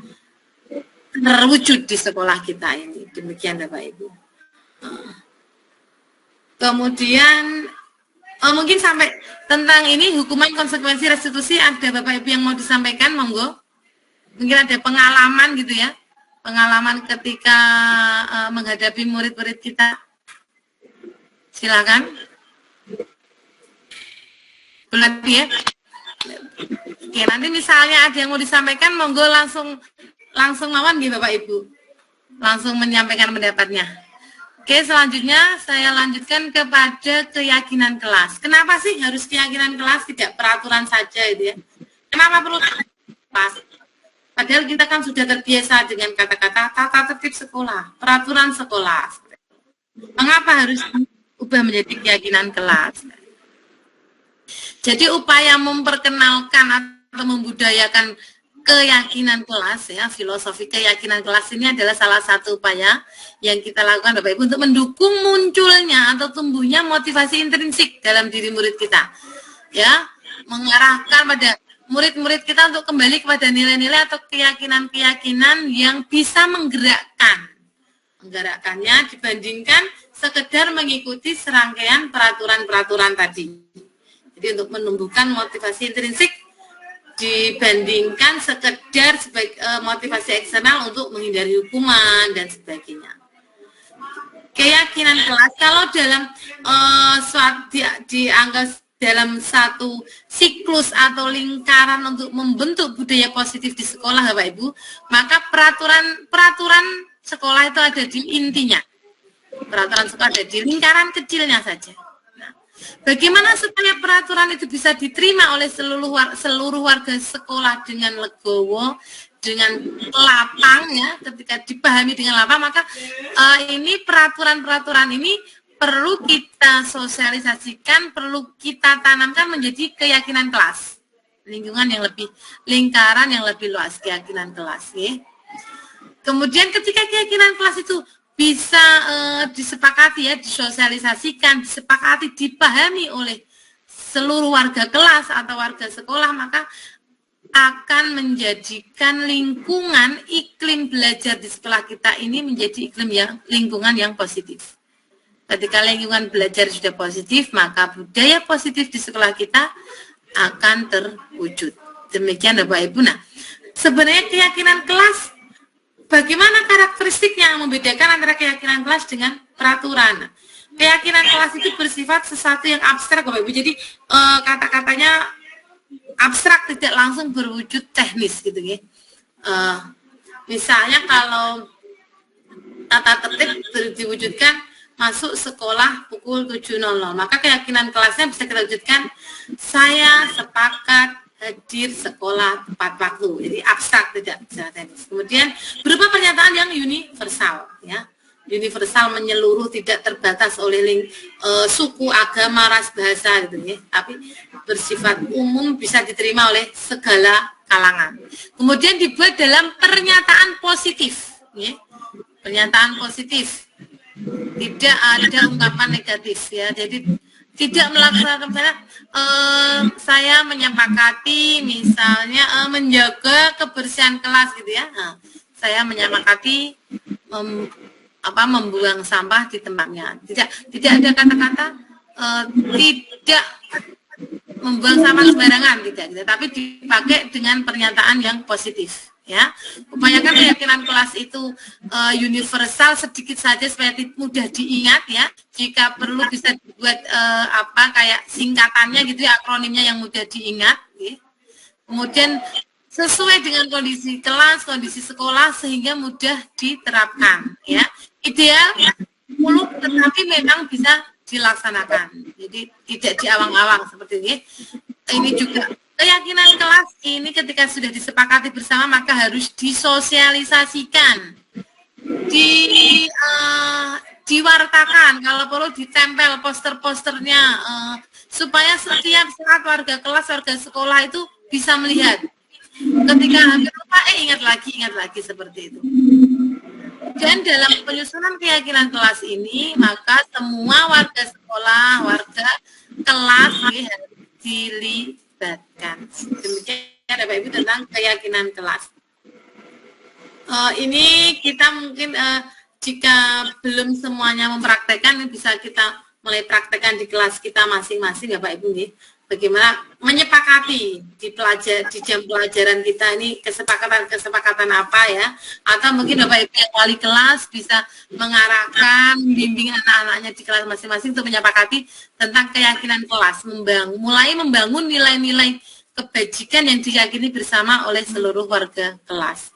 Speaker 1: terwujud di sekolah kita ini. Demikian Bapak Ibu. Kemudian mungkin sampai tentang ini hukuman konsekuensi restitusi ada Bapak Ibu yang mau disampaikan, monggo. Mungkin ada pengalaman gitu ya, pengalaman ketika menghadapi murid-murid kita. Silakan. Belum ya. Oke, nanti misalnya ada yang mau disampaikan, monggo langsung mawon gitu Bapak Ibu. Langsung menyampaikan pendapatnya. Oke, selanjutnya saya lanjutkan kepada keyakinan kelas. Kenapa sih harus keyakinan kelas, tidak peraturan saja itu ya? Kenapa perlu kelas? Padahal kita kan sudah terbiasa dengan kata-kata tata tertib sekolah, peraturan sekolah. Mengapa harus ubah menjadi keyakinan kelas? Jadi upaya memperkenalkan atau membudayakan keyakinan kelas ya, filosofi keyakinan kelas ini adalah salah satu upaya yang kita lakukan Bapak Ibu untuk mendukung munculnya atau tumbuhnya motivasi intrinsik dalam diri murid kita. Ya, mengarahkan pada murid-murid kita untuk kembali kepada nilai-nilai atau keyakinan-keyakinan yang bisa menggerakkannya dibandingkan sekedar mengikuti serangkaian peraturan-peraturan tadi. Jadi untuk menumbuhkan motivasi intrinsik dibandingkan sekedar sebagai motivasi eksternal untuk menghindari hukuman dan sebagainya. Keyakinan kelas kalau dalam dianggap dalam satu siklus atau lingkaran untuk membentuk budaya positif di sekolah Bapak Ibu, maka peraturan sekolah itu ada di intinya. Peraturan sekolah ada di lingkaran kecilnya saja. Bagaimana supaya peraturan itu bisa diterima oleh seluruh warga sekolah dengan legowo, dengan lapang ya, ketika dipahami dengan lapang, maka ini peraturan-peraturan ini perlu kita sosialisasikan, perlu kita tanamkan menjadi keyakinan kelas, lingkaran yang lebih luas, keyakinan kelas ya. Kemudian ketika keyakinan kelas itu bisa disepakati ya, disosialisasikan, disepakati, dipahami oleh seluruh warga kelas atau warga sekolah, maka akan menjadikan iklim belajar di sekolah kita ini menjadi lingkungan yang positif. Ketika lingkungan belajar sudah positif, maka budaya positif di sekolah kita akan terwujud. Demikian Bapak Ibu. Nah, sebenarnya keyakinan kelas, bagaimana karakteristiknya membedakan antara keyakinan kelas dengan peraturan? Keyakinan kelas itu bersifat sesuatu yang abstrak, Bapak Ibu. Jadi kata-katanya abstrak, tidak langsung berwujud teknis gitu ya. Misalnya kalau tata tertib diwujudkan masuk sekolah pukul 7.00, maka keyakinan kelasnya bisa kita wujudkan saya sepakat hadir sekolah tepat waktu. Jadi abstrak, tidak secara teknis. Kemudian berupa pernyataan yang universal ya. Universal, menyeluruh, tidak terbatas oleh suku, agama, ras, bahasa gitu ya. Tapi bersifat umum, bisa diterima oleh segala kalangan. Kemudian dibuat dalam pernyataan positif ya. Pernyataan positif. Tidak ada ungkapan negatif ya. Jadi tidak melaksanakan, misalnya saya menyepakati misalnya menjaga kebersihan kelas gitu ya. Nah, saya menyepakati membuang sampah di tempatnya. Tidak ada kata-kata tidak membuang sampah sembarangan, tidak, tapi dipakai dengan pernyataan yang positif. Ya, upayakan keyakinan kelas itu universal sedikit saja supaya mudah diingat ya. Jika perlu bisa dibuat kayak singkatannya gitu ya, akronimnya yang mudah diingat. Ya. Kemudian sesuai dengan kondisi kelas, kondisi sekolah sehingga mudah diterapkan. Ya, ideal muluk tetapi memang bisa dilaksanakan. Jadi tidak diawang-awang seperti ini. Ini juga keyakinan kelas ini ketika sudah disepakati bersama maka harus disosialisasikan, diwartakan, kalau perlu ditempel poster-posternya supaya setiap saat warga kelas, warga sekolah itu bisa melihat. Ketika hampir lupa, ingat lagi seperti itu. Dan dalam penyusunan keyakinan kelas ini maka semua warga sekolah, warga kelas harus dilibatkan. Demikian Bapak Ibu tentang keyakinan kelas. Ini kita mungkin jika belum semuanya mempraktekkan, bisa kita mulai praktekkan di kelas kita masing-masing ya Pak Ibu nih. Bagaimana menyepakati di jam pelajaran kita ini kesepakatan apa ya, atau mungkin Bapak Ibu yang wali kelas bisa mengarahkan, bimbing anak-anaknya di kelas masing-masing untuk menyepakati tentang keyakinan kelas, mulai membangun nilai-nilai kebajikan yang diyakini bersama oleh seluruh warga kelas.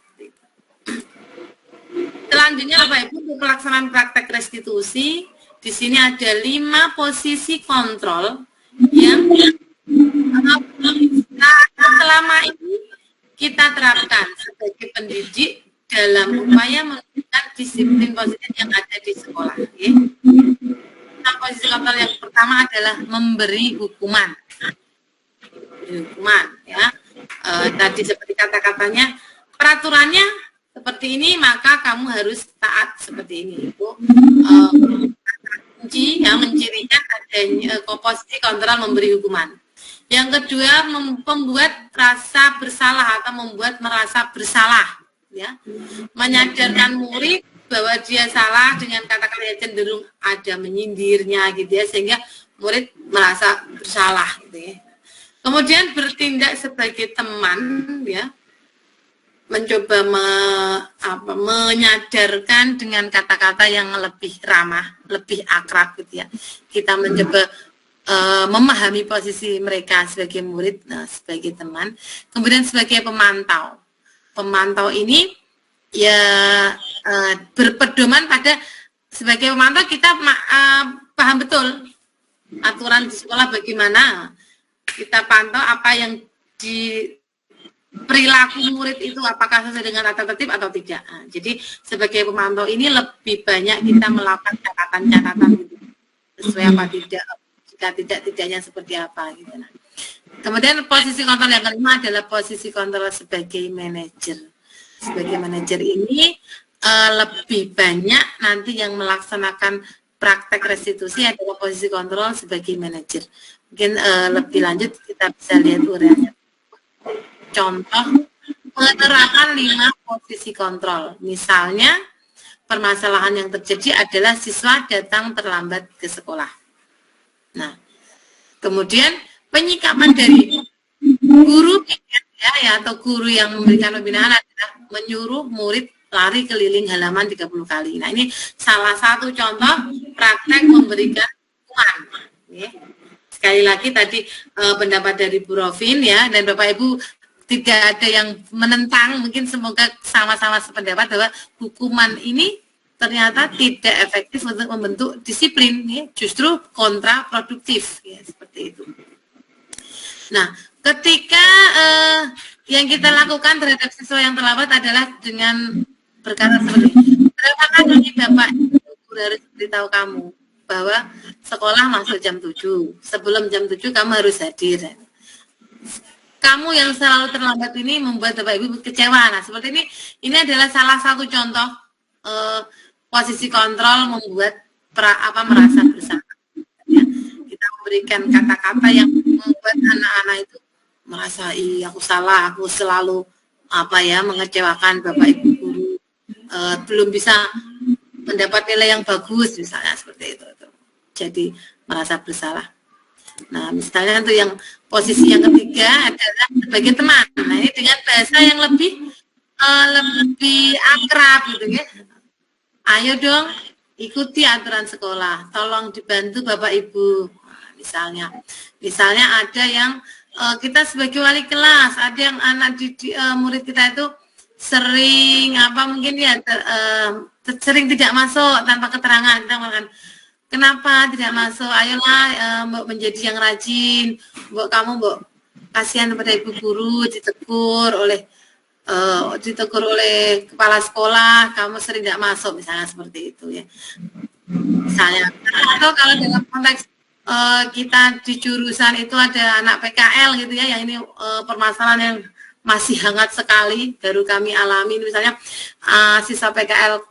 Speaker 1: Selanjutnya Bapak Ibu, untuk pelaksanaan praktek restitusi, di sini ada 5 posisi kontrol yang selama ini kita terapkan sebagai pendidik dalam upaya menunjukkan disiplin positif yang ada di sekolah. Ya. Nah, posisi kontrol yang pertama adalah memberi hukuman. Ya. Tadi seperti kata-katanya, peraturannya seperti ini, maka kamu harus taat seperti ini. Itu kunci yang mencirikan adanya posisi kontrol memberi hukuman. Yang kedua, membuat rasa bersalah atau membuat merasa bersalah, ya, menyadarkan murid bahwa dia salah dengan kata-kata yang cenderung ada menyindirnya, gitu ya, sehingga murid merasa bersalah, gitu ya. Kemudian bertindak sebagai teman, ya, mencoba menyadarkan dengan kata-kata yang lebih ramah, lebih akrab, gitu ya. Kita mencoba memahami posisi mereka sebagai murid, sebagai teman, kemudian sebagai pemantau. Pemantau ini ya berpedoman pada sebagai pemantau kita paham betul aturan di sekolah bagaimana, kita pantau apa yang di perilaku murid itu apakah sesuai dengan tata tertib atau tidak. Jadi sebagai pemantau ini lebih banyak kita melakukan catatan-catatan gitu, sesuai apa tidak, jika tidaknya seperti apa gitu. Nah, kemudian posisi kontrol yang kelima adalah posisi kontrol sebagai manajer. Sebagai manajer ini lebih banyak nanti yang melaksanakan praktek restitusi adalah posisi kontrol sebagai manajer. Mungkin lebih lanjut kita bisa lihat uraiannya. Contoh penerapan 5 posisi kontrol. Misalnya permasalahan yang terjadi adalah siswa datang terlambat ke sekolah. Nah, kemudian penyikapan dari guru ya, atau guru yang memberikan pembinaan adalah menyuruh murid lari keliling halaman 30 kali. Nah, ini salah satu contoh praktek memberikan hukuman. Ya. Sekali lagi tadi pendapat dari Bu Rovin ya, dan Bapak Ibu tidak ada yang menentang, mungkin semoga sama-sama sependapat bahwa hukuman ini ternyata tidak efektif untuk membentuk disiplin, ya, justru kontraproduktif, ya, seperti itu. Nah, ketika yang kita lakukan terhadap siswa yang terlambat adalah dengan berkata seperti ini, berapa kali Bapak Ibu harus beritahu kamu bahwa sekolah masuk jam 7, sebelum jam 7 kamu harus hadir. Kamu yang selalu terlambat ini membuat Bapak Ibu kecewa. Nah, seperti ini adalah salah satu contoh posisi kontrol membuat merasa bersalah. Ya, kita memberikan kata-kata yang membuat anak-anak itu merasa, aku salah, aku selalu mengecewakan Bapak Ibu guru, belum bisa mendapat nilai yang bagus, misalnya seperti itu. Jadi merasa bersalah. Nah, misalnya untuk yang posisi yang ketiga adalah sebagai teman. Nah, ini dengan bahasa yang lebih akrab gitu ya. Ayo dong, ikuti aturan sekolah. Tolong dibantu Bapak Ibu. Nah, misalnya ada yang kita sebagai wali kelas, ada yang anak murid kita itu sering sering tidak masuk tanpa keterangan. Kita mengatakan, kenapa tidak masuk? Ayolah, Mbok menjadi yang rajin. Mbok kamu kasihan kepada ibu guru ditegur oleh kepala sekolah, kamu sering tidak masuk, misalnya seperti itu ya. Misalnya, atau kalau dalam konteks kita di jurusan itu ada anak PKL gitu ya, yang ini permasalahan yang masih hangat sekali, baru kami alami. Misalnya siswa PKL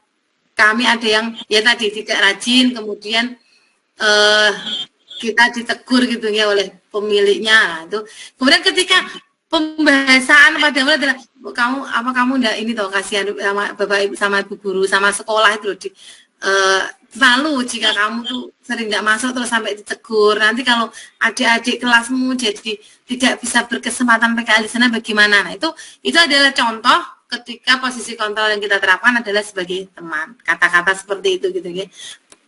Speaker 1: kami ada yang ya tadi tidak rajin, kemudian kita ditegur gitu ya oleh pemiliknya. Nah, itu kemudian ketika pembahasan pada mulai adalah kamu enggak ini toh kasihan sama Bapak Ibu sama Ibu guru sama sekolah itu loh selalu jika kamu tuh sering nggak masuk terus sampai ditegur, nanti kalau adik-adik kelasmu jadi tidak bisa berkesempatan PKL di sana bagaimana? Nah, itu adalah contoh ketika posisi kontrol yang kita terapkan adalah sebagai teman, kata-kata seperti itu gitu ya,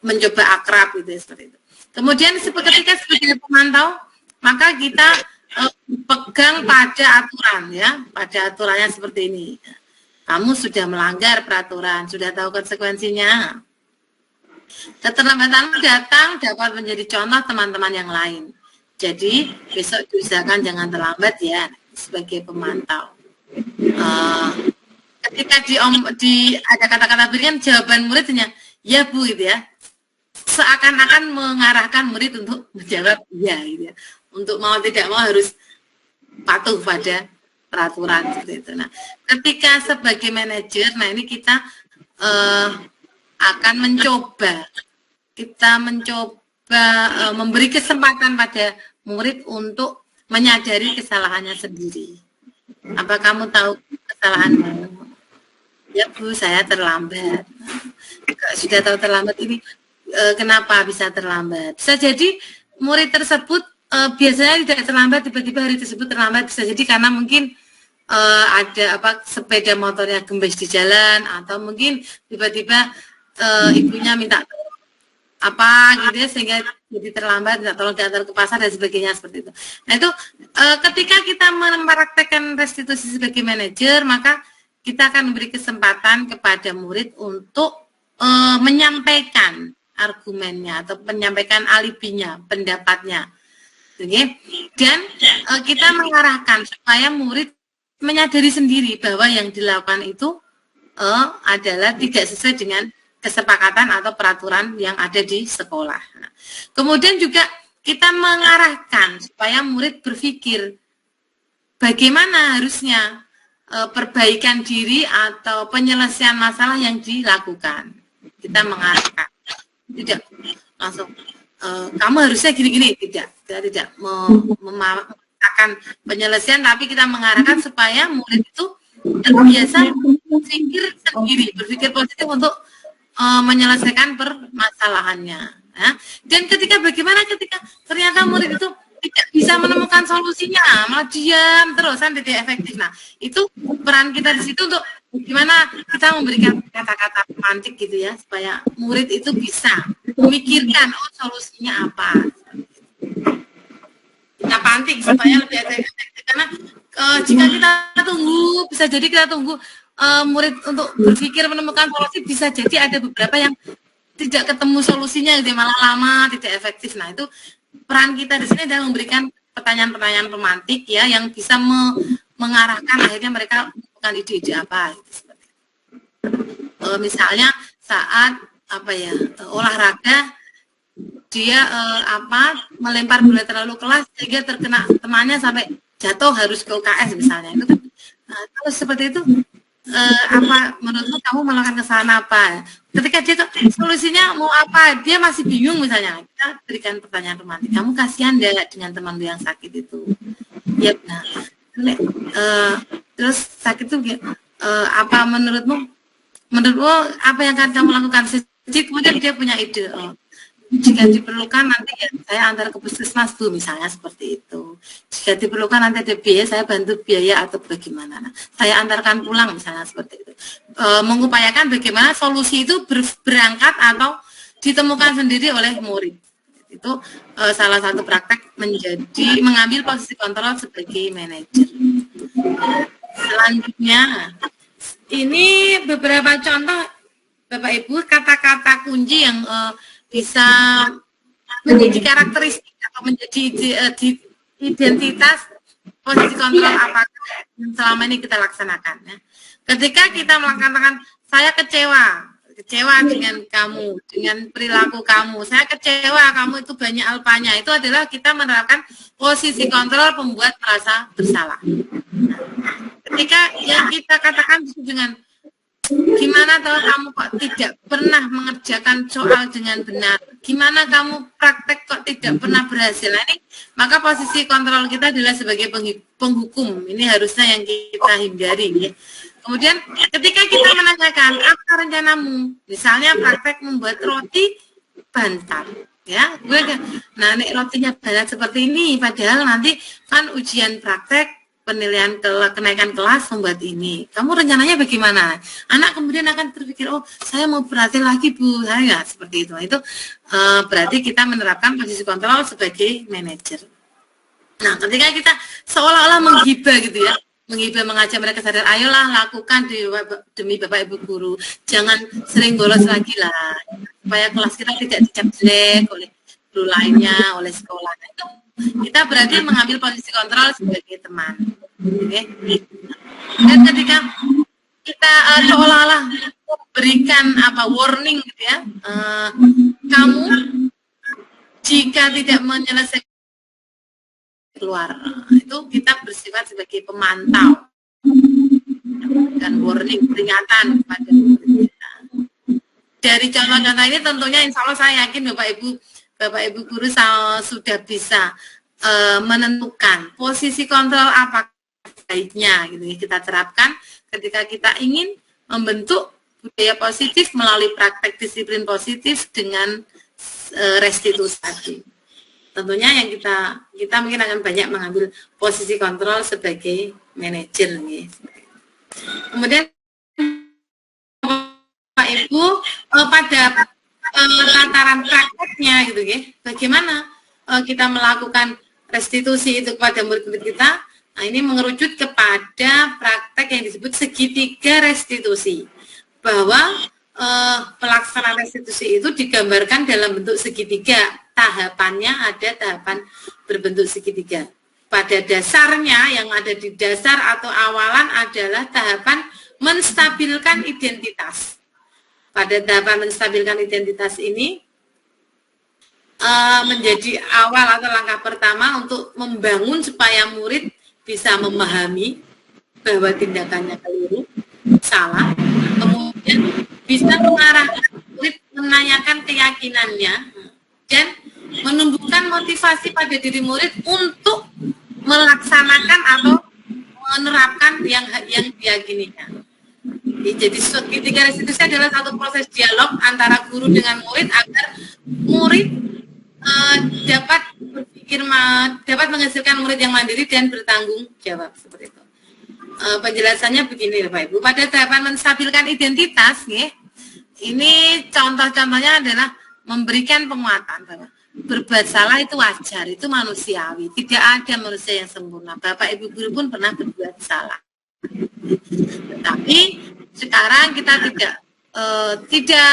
Speaker 1: mencoba akrab gitu ya, seperti itu. Kemudian ketika sebagai pemantau, maka kita pegang pada aturan ya, pada aturannya seperti ini. Kamu sudah melanggar peraturan, sudah tahu konsekuensinya. Keterlambatan datang dapat menjadi contoh teman-teman yang lain. Jadi besok diusahakan jangan terlambat ya sebagai pemantau. Ketika ada kata-kata berikan jawaban muridnya ya Bu gitu ya, seakan-akan mengarahkan murid untuk menjawab ya gitu ya. Untuk mau tidak mau harus patuh pada peraturan seperti itu. Nah, ketika sebagai manajer, nah ini kita akan mencoba memberi kesempatan pada murid untuk menyadari kesalahannya sendiri. Apa kamu tahu kesalahanmu? Ya Bu, saya terlambat. Sudah tahu terlambat ini, kenapa bisa terlambat? Bisa jadi murid tersebut biasanya tidak terlambat, tiba-tiba hari tersebut terlambat. Bisa jadi karena mungkin ada sepeda motornya gembes di jalan, atau mungkin tiba-tiba ibunya minta gitu ya, sehingga jadi terlambat, tidak tolong diantar ke pasar dan sebagainya seperti itu. Nah itu ketika kita mempraktekkan restitusi sebagai manajer, maka kita akan memberi kesempatan kepada murid untuk menyampaikan argumennya atau menyampaikan alibinya, pendapatnya, dan kita mengarahkan supaya murid menyadari sendiri bahwa yang dilakukan itu adalah tidak sesuai dengan kesepakatan atau peraturan yang ada di sekolah. Nah, kemudian juga kita mengarahkan supaya murid berpikir bagaimana harusnya perbaikan diri atau penyelesaian masalah yang dilakukan. Kita mengarahkan, tidak langsung kamu harusnya gini-gini, tidak akan penyelesaian, tapi kita mengarahkan supaya murid itu terbiasa berpikir positif untuk menyelesaikan permasalahannya. Ya. Dan bagaimana ketika ternyata murid itu tidak bisa menemukan solusinya, malah diam terus, kan tidak efektif. Nah, itu peran kita di situ untuk gimana kita memberikan kata-kata pemantik gitu ya, supaya murid itu bisa memikirkan solusinya apa. Kita pantik supaya lebih efektif, karena jika kita tunggu, bisa jadi kita tunggu murid untuk berpikir menemukan solusi, bisa jadi ada beberapa yang tidak ketemu solusinya, dia malah lama, tidak efektif. Nah itu peran kita di sini adalah memberikan pertanyaan-pertanyaan pemantik ya, yang bisa mengarahkan akhirnya mereka menemukan ide-ide apa. Gitu. Misalnya saat olahraga, dia melempar bola terlalu keras sehingga terkena temannya sampai jatuh harus ke UKS misalnya. Itu kan, kalau seperti itu menurutmu kamu melakukan kesalahan apa? Ketika dia solusinya mau apa, dia masih bingung misalnya, kita berikan pertanyaan romantis. Kamu kasihan enggak dengan temanmu yang sakit itu? Ya benar. Terus sakit itu apa menurutmu apa yang akan kamu lakukan? Kemudian dia punya ide. Jika diperlukan nanti ya saya antar ke puskesmas Bu, misalnya seperti itu. Jika diperlukan nanti ada biaya, saya bantu biaya atau bagaimana. Nah, saya antarkan pulang misalnya seperti itu. Mengupayakan bagaimana solusi itu berangkat atau ditemukan sendiri oleh murid. Itu salah satu praktek mengambil posisi kontrol sebagai manajer. Selanjutnya, ini beberapa contoh Bapak Ibu kata-kata kunci yang bisa menjadi karakteristik atau menjadi identitas posisi kontrol apa yang selama ini kita laksanakan. Ya. Ketika kita melakukan, saya kecewa dengan kamu, dengan perilaku kamu, saya kecewa kamu itu banyak alpanya, itu adalah kita menerapkan posisi kontrol pembuat merasa bersalah. Nah, ketika yang kita katakan dengan Gimana kalau kamu kok tidak pernah mengerjakan soal dengan benar? Gimana kamu praktek kok tidak pernah berhasil? Nah, ini maka posisi kontrol kita adalah sebagai penghukum. Ini harusnya yang kita hindari. Ya. Kemudian ketika kita menanyakan apa rencanamu, misalnya praktek membuat roti bantat, ya, nah nek rotinya bantat seperti ini, padahal nanti kan ujian praktek penilaian kenaikan kelas membuat ini. Kamu rencananya bagaimana? Anak kemudian akan berpikir, oh saya mau berhasil lagi Bu, saya nggak seperti itu. Itu berarti kita menerapkan posisi kontrol sebagai manajer. Nah, ketika kita seolah-olah menghibah gitu ya, menghibah mengajak mereka sadar, ayolah lakukan demi Bapak Ibu guru, jangan sering bolos lagi lah, supaya kelas kita tidak dicap jelek oleh guru lainnya, oleh sekolah. Nah, itu kita berarti mengambil posisi kontrol sebagai teman. Okay. Dan ketika kita seolah-olah berikan warning gitu ya, kamu jika tidak menyelesaikan keluar, itu kita bersifat sebagai pemantau dan warning, peringatan kepada kita. Dari contoh-contoh ini tentunya insya Allah saya yakin Bapak Ibu guru sudah bisa menentukan posisi kontrol apa baiknya gitu ya, kita terapkan ketika kita ingin membentuk budaya positif melalui praktek disiplin positif dengan restitusi tadi. Tentunya yang kita mungkin akan banyak mengambil posisi kontrol sebagai manajer nih. Kemudian Pak Ibu pada tataran prakteknya gitu ya, bagaimana kita melakukan restitusi itu kepada murid-murid kita. Nah, ini mengerucut kepada praktek yang disebut segitiga restitusi, bahwa pelaksanaan restitusi itu digambarkan dalam bentuk segitiga. Tahapannya ada tahapan berbentuk segitiga. Pada dasarnya yang ada di dasar atau awalan adalah tahapan menstabilkan identitas. Pada tahapan menstabilkan identitas ini menjadi awal atau langkah pertama untuk membangun supaya murid bisa memahami bahwa tindakannya keliru, salah, kemudian bisa mengarahkan murid menanyakan keyakinannya dan menumbuhkan motivasi pada diri murid untuk melaksanakan atau menerapkan yang diyakininya. Jadi segitiga restitusi adalah satu proses dialog antara guru dengan murid agar murid dapat berpikir, dapat menghasilkan murid yang mandiri dan bertanggung jawab seperti itu. Penjelasannya begini Bapak Ibu, pada tahapan menstabilkan identitas, ya, ini contoh-contohnya adalah memberikan penguatan bahwa berbuat salah itu wajar, itu manusiawi, tidak ada manusia yang sempurna. Bapak Ibu guru pun pernah berbuat salah. Tetapi sekarang kita tidak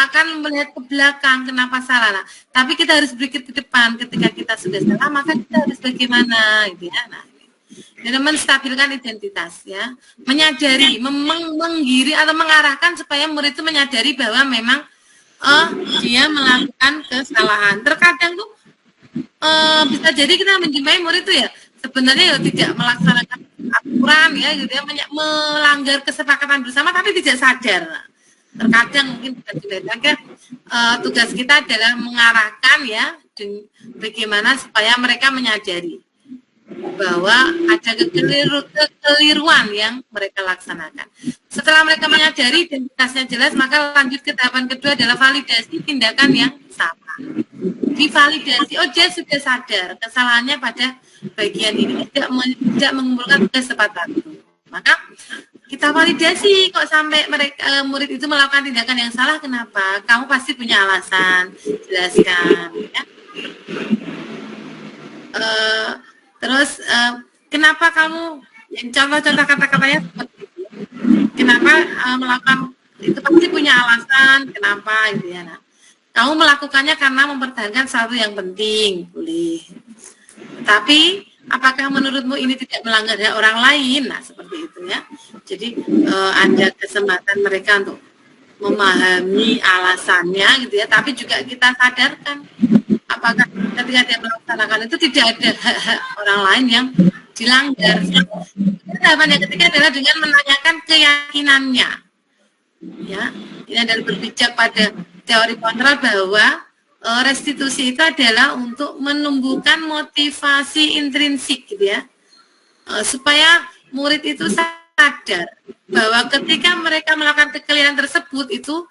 Speaker 1: akan melihat ke belakang kenapa salah. Nah, tapi kita harus berpikir ke depan, ketika kita sudah salah maka kita harus bagaimana gitu ya. Nah, dan menstabilkan identitas ya, menyadari, menggiri atau mengarahkan supaya murid itu menyadari bahwa memang dia melakukan kesalahan. Terkadang tuh bisa jadi kita menjumpai murid itu ya sebenarnya ya tidak melaksanakan aturan ya gitu ya, melanggar kesepakatan bersama tapi tidak sadar. Terkadang mungkin tugas kita adalah mengarahkan ya bagaimana supaya mereka menyadari bahwa ada kekeliruan yang mereka laksanakan. Setelah mereka menyadari identitasnya jelas, maka lanjut ke tahapan kedua adalah validasi tindakan yang salah. Divalidasi, oh dia sudah sadar kesalahannya pada bagian ini, tidak mengumpulkan tugas tepat waktu. Maka kita validasi, kok sampai mereka murid itu melakukan tindakan yang salah, kenapa? Kamu pasti punya alasan, jelaskan. Ya. Terus kenapa kamu, contoh-contoh kata-katanya seperti itu, kenapa melakukan itu pasti punya alasan, kenapa gitu ya. Nah, kamu melakukannya karena mempertahankan sesuatu yang penting, boleh. Tapi apakah menurutmu ini tidak melanggar hak orang lain? Nah, seperti itu ya. Jadi ada kesempatan mereka untuk memahami alasannya gitu ya, tapi juga kita sadarkan apakah ketika dia melaksanakan itu tidak ada hak orang lain yang dilanggar. Tahapan yang ketiga adalah dengan menanyakan keyakinannya. Ya, ini adalah berpijak pada teori kontrol bahwa restitusi itu adalah untuk menumbuhkan motivasi intrinsik gitu ya, supaya murid itu sadar bahwa ketika mereka melakukan kekeliruan tersebut itu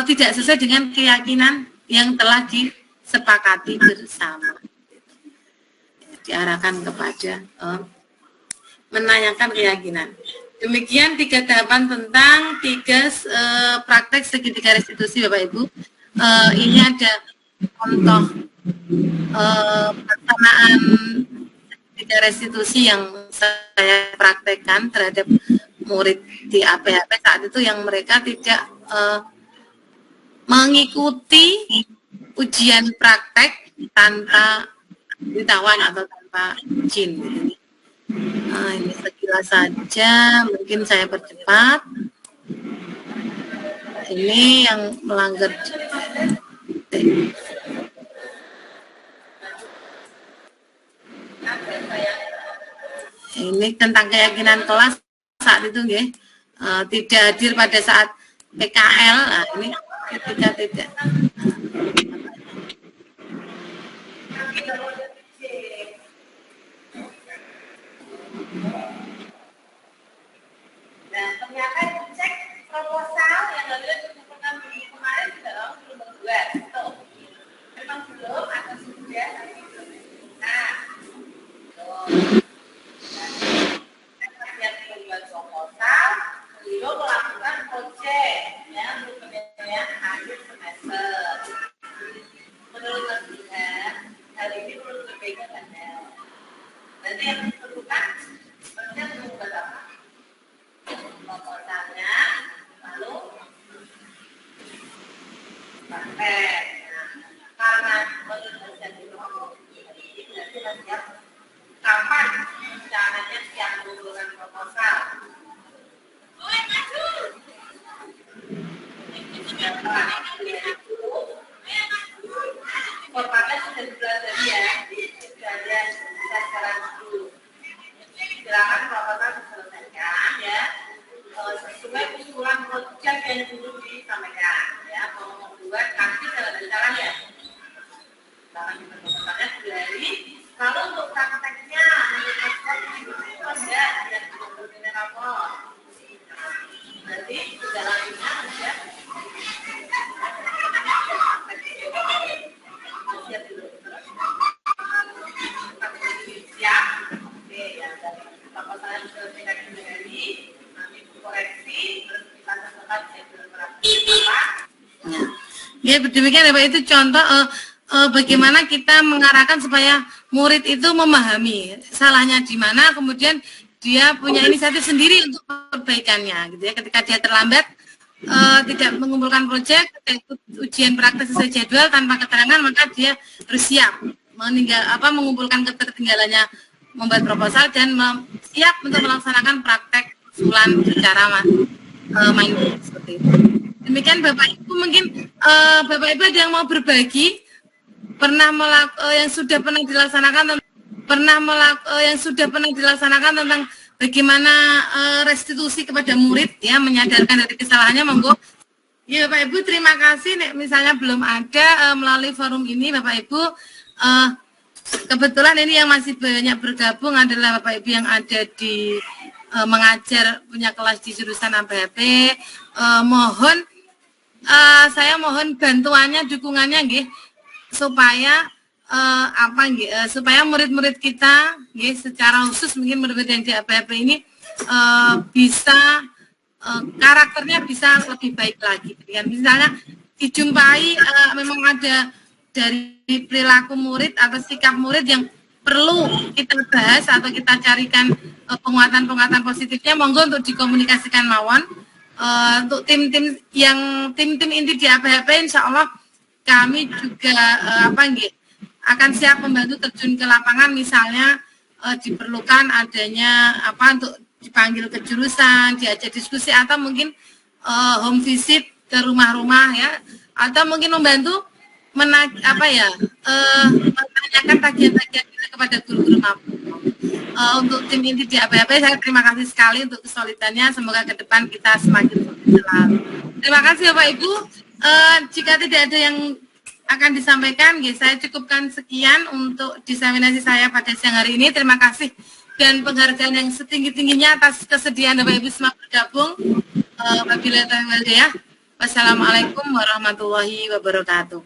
Speaker 1: tidak sesuai dengan keyakinan yang telah disepakati bersama. Diarahkan kepada menanyakan keyakinan. Demikian 3 tahapan tentang 3 praktek segitiga restitusi Bapak Ibu. Ini ada contoh pelaksanaan segitiga restitusi yang saya praktekkan terhadap murid di APHP saat itu yang mereka tidak mengikuti ujian praktek tanpa ditawan atau tanpa izin. Nah, ini sekilas saja, mungkin saya percepat. Ini yang melanggar. Ini tentang keyakinan kelas saat itu, ya. Tidak hadir pada saat PKL. Nah, ini ketika tidak.
Speaker 4: Nah, ternyata dicek proposal yang lalu dikumpulkan minggu kemarin juga belum membuat. Tuh, memang belum atau sudah? Nah, tuh. Yang membuat proposal, beliau melakukan proyek yang untuk akhir semester. Menurut Mas Tuhan, hal ini perlu berbeda banyak. Nanti yang diperlukan, sebenarnya membuat apa? Proposalnya, lalu praktek. Karena menurut dosen di rumah ini berarti siap kapan rencananya siap mengumpulkan proposal. Formatnya sudah dipelajari ya, sudah ada kita sekarang dulu. Silakan proposal diselesaikan ya. Sesuai usulan proyek yang dulu disampaikan ya, mau membuat nanti jalan ya. Jangan diperlukannya dari kalau untuk prakteknya itu ada yang berbeda rapor. Nanti jalannya ada siap dulu. Siap. Oke, ya dari proposalnya diselesaikan dari koreksi terus kita tetap
Speaker 1: ya, demikian Bapak, itu contoh bagaimana kita mengarahkan supaya murid itu memahami salahnya di mana, kemudian dia punya inisiatif sendiri untuk perbaikannya gitu ya. Ketika dia terlambat tidak mengumpulkan proyek, ikut ujian praktek sesuai jadwal tanpa keterangan, maka dia harus siap mengumpulkan ketertinggalannya membuat proposal dan siap untuk melaksanakan praktek usulan secara mandiri seperti itu. Demikian Bapak Ibu, mungkin Bapak Ibu ada yang mau berbagi yang sudah pernah dilaksanakan tentang bagaimana restitusi kepada murid ya, menyadarkan dari kesalahannya, monggo. Ya Bapak Ibu, terima kasih. Misalnya belum ada melalui forum ini Bapak Ibu, kebetulan ini yang masih banyak bergabung adalah Bapak Ibu yang ada di mengajar, punya kelas di jurusan APHP. Saya mohon bantuannya, dukungannya nggih, supaya supaya murid-murid kita nggih, secara khusus mungkin murid-murid yang di APHP ini bisa karakternya bisa lebih baik lagi. Ya, misalnya dijumpai memang ada dari perilaku murid atau sikap murid yang perlu kita bahas atau kita carikan penguatan-penguatan positifnya, monggo untuk dikomunikasikan mawon. Untuk tim-tim inti di APHP, insya Allah kami juga akan siap membantu terjun ke lapangan, misalnya diperlukan adanya untuk dipanggil ke jurusan, diajak diskusi, atau mungkin home visit ke rumah-rumah ya, atau mungkin membantu menanyakan tagihan-tagihan kepada guru-guru mampu. untuk tim inti di ABAP saya terima kasih sekali untuk kesulitannya. Semoga ke depan kita semakin selalu. Terima kasih Bapak Ibu. Jika tidak ada yang akan disampaikan, saya cukupkan sekian untuk diseminasi saya pada siang hari ini. Terima kasih dan penghargaan yang setinggi-tingginya atas kesediaan Bapak Ibu semua bergabung. Wabillahi taufiq ya. Wassalamualaikum warahmatullahi wabarakatuh.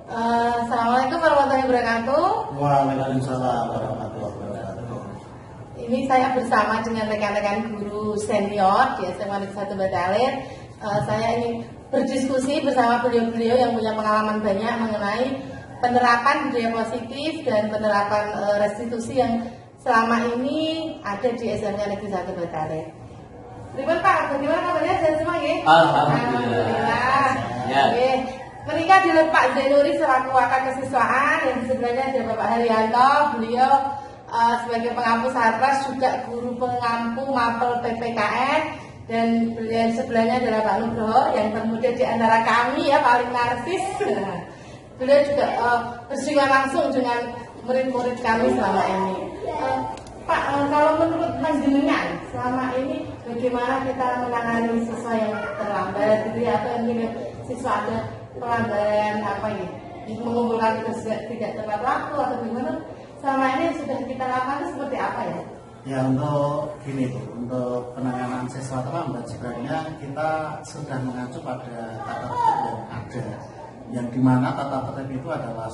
Speaker 5: Assalamualaikum warahmatullahi wabarakatuh.
Speaker 6: Waalaikumsalam warahmatullahi wabarakatuh.
Speaker 5: Ini saya bersama dengan rekan-rekan guru senior di SMA Negeri 1 Batalir. Saya ingin berdiskusi bersama beliau-beliau yang punya pengalaman banyak mengenai penerapan budaya positif dan penerapan restitusi yang selama ini ada di SMA Negeri 1 Batalir. Terima Pak, bagaimana kabarnya? Sehat semua ya?
Speaker 6: Alhamdulillah.
Speaker 5: Ya. Oke. Menikah dengan Pak Zainuri selaku wakil kesiswaan, yang di sebelahnya ada Bapak Haryanto, beliau sebagai pengampu sarpras, juga guru pengampu mapel PPKN, dan beliau sebelahnya adalah Pak Nugroho yang termuda di antara kami ya, paling narsis. Beliau juga bersinggungan langsung dengan murid-murid kami selama ini. Pak, kalau menurut panjenengan selama ini bagaimana kita menangani siswa yang terlambat gitu ya, atau yang siswa ada pelanggaran apa ya, mengumpulkan tugas tidak tepat waktu atau gimana? Selama ini sudah kita lakukan itu seperti apa ya?
Speaker 6: Ya, untuk gini Bu, untuk penanganan siswa terlambat sebenarnya kita sudah mengacu pada tata tertib yang ada, yang dimana tata tertib itu adalah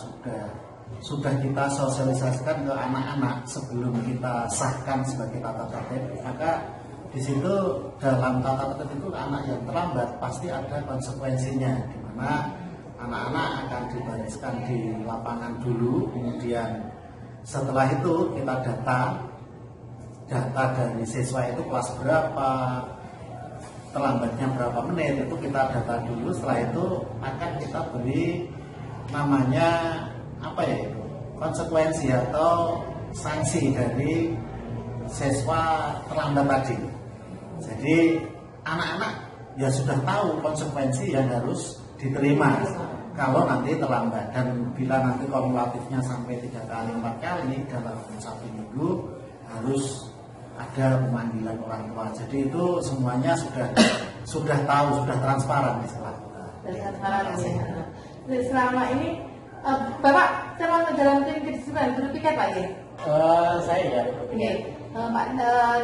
Speaker 6: sudah kita sosialisasikan ke anak-anak sebelum kita sahkan sebagai tata tertib. Maka di situ dalam tata tertib itu anak yang terlambat pasti ada konsekuensinya, di mana anak-anak akan dibariskan di lapangan dulu, kemudian setelah itu kita data dari siswa itu kelas berapa, terlambatnya berapa menit, itu kita data dulu. Setelah itu akan kita beri namanya apa ya, itu konsekuensi atau sanksi dari siswa terlambat tadi. Jadi anak-anak ya sudah tahu konsekuensi yang harus diterima kalau nanti terlambat, dan bila nanti kumulatifnya sampai 3 kali 4 kali dalam 1 minggu harus ada pemanggilan orang tua. Jadi itu semuanya sudah tahu, sudah transparan istilah kita.
Speaker 5: Transparan ya. Selama ini Bapak selama dalam tim kedisiplinan guru piket Pak ya?
Speaker 6: Saya ya.
Speaker 5: Pak,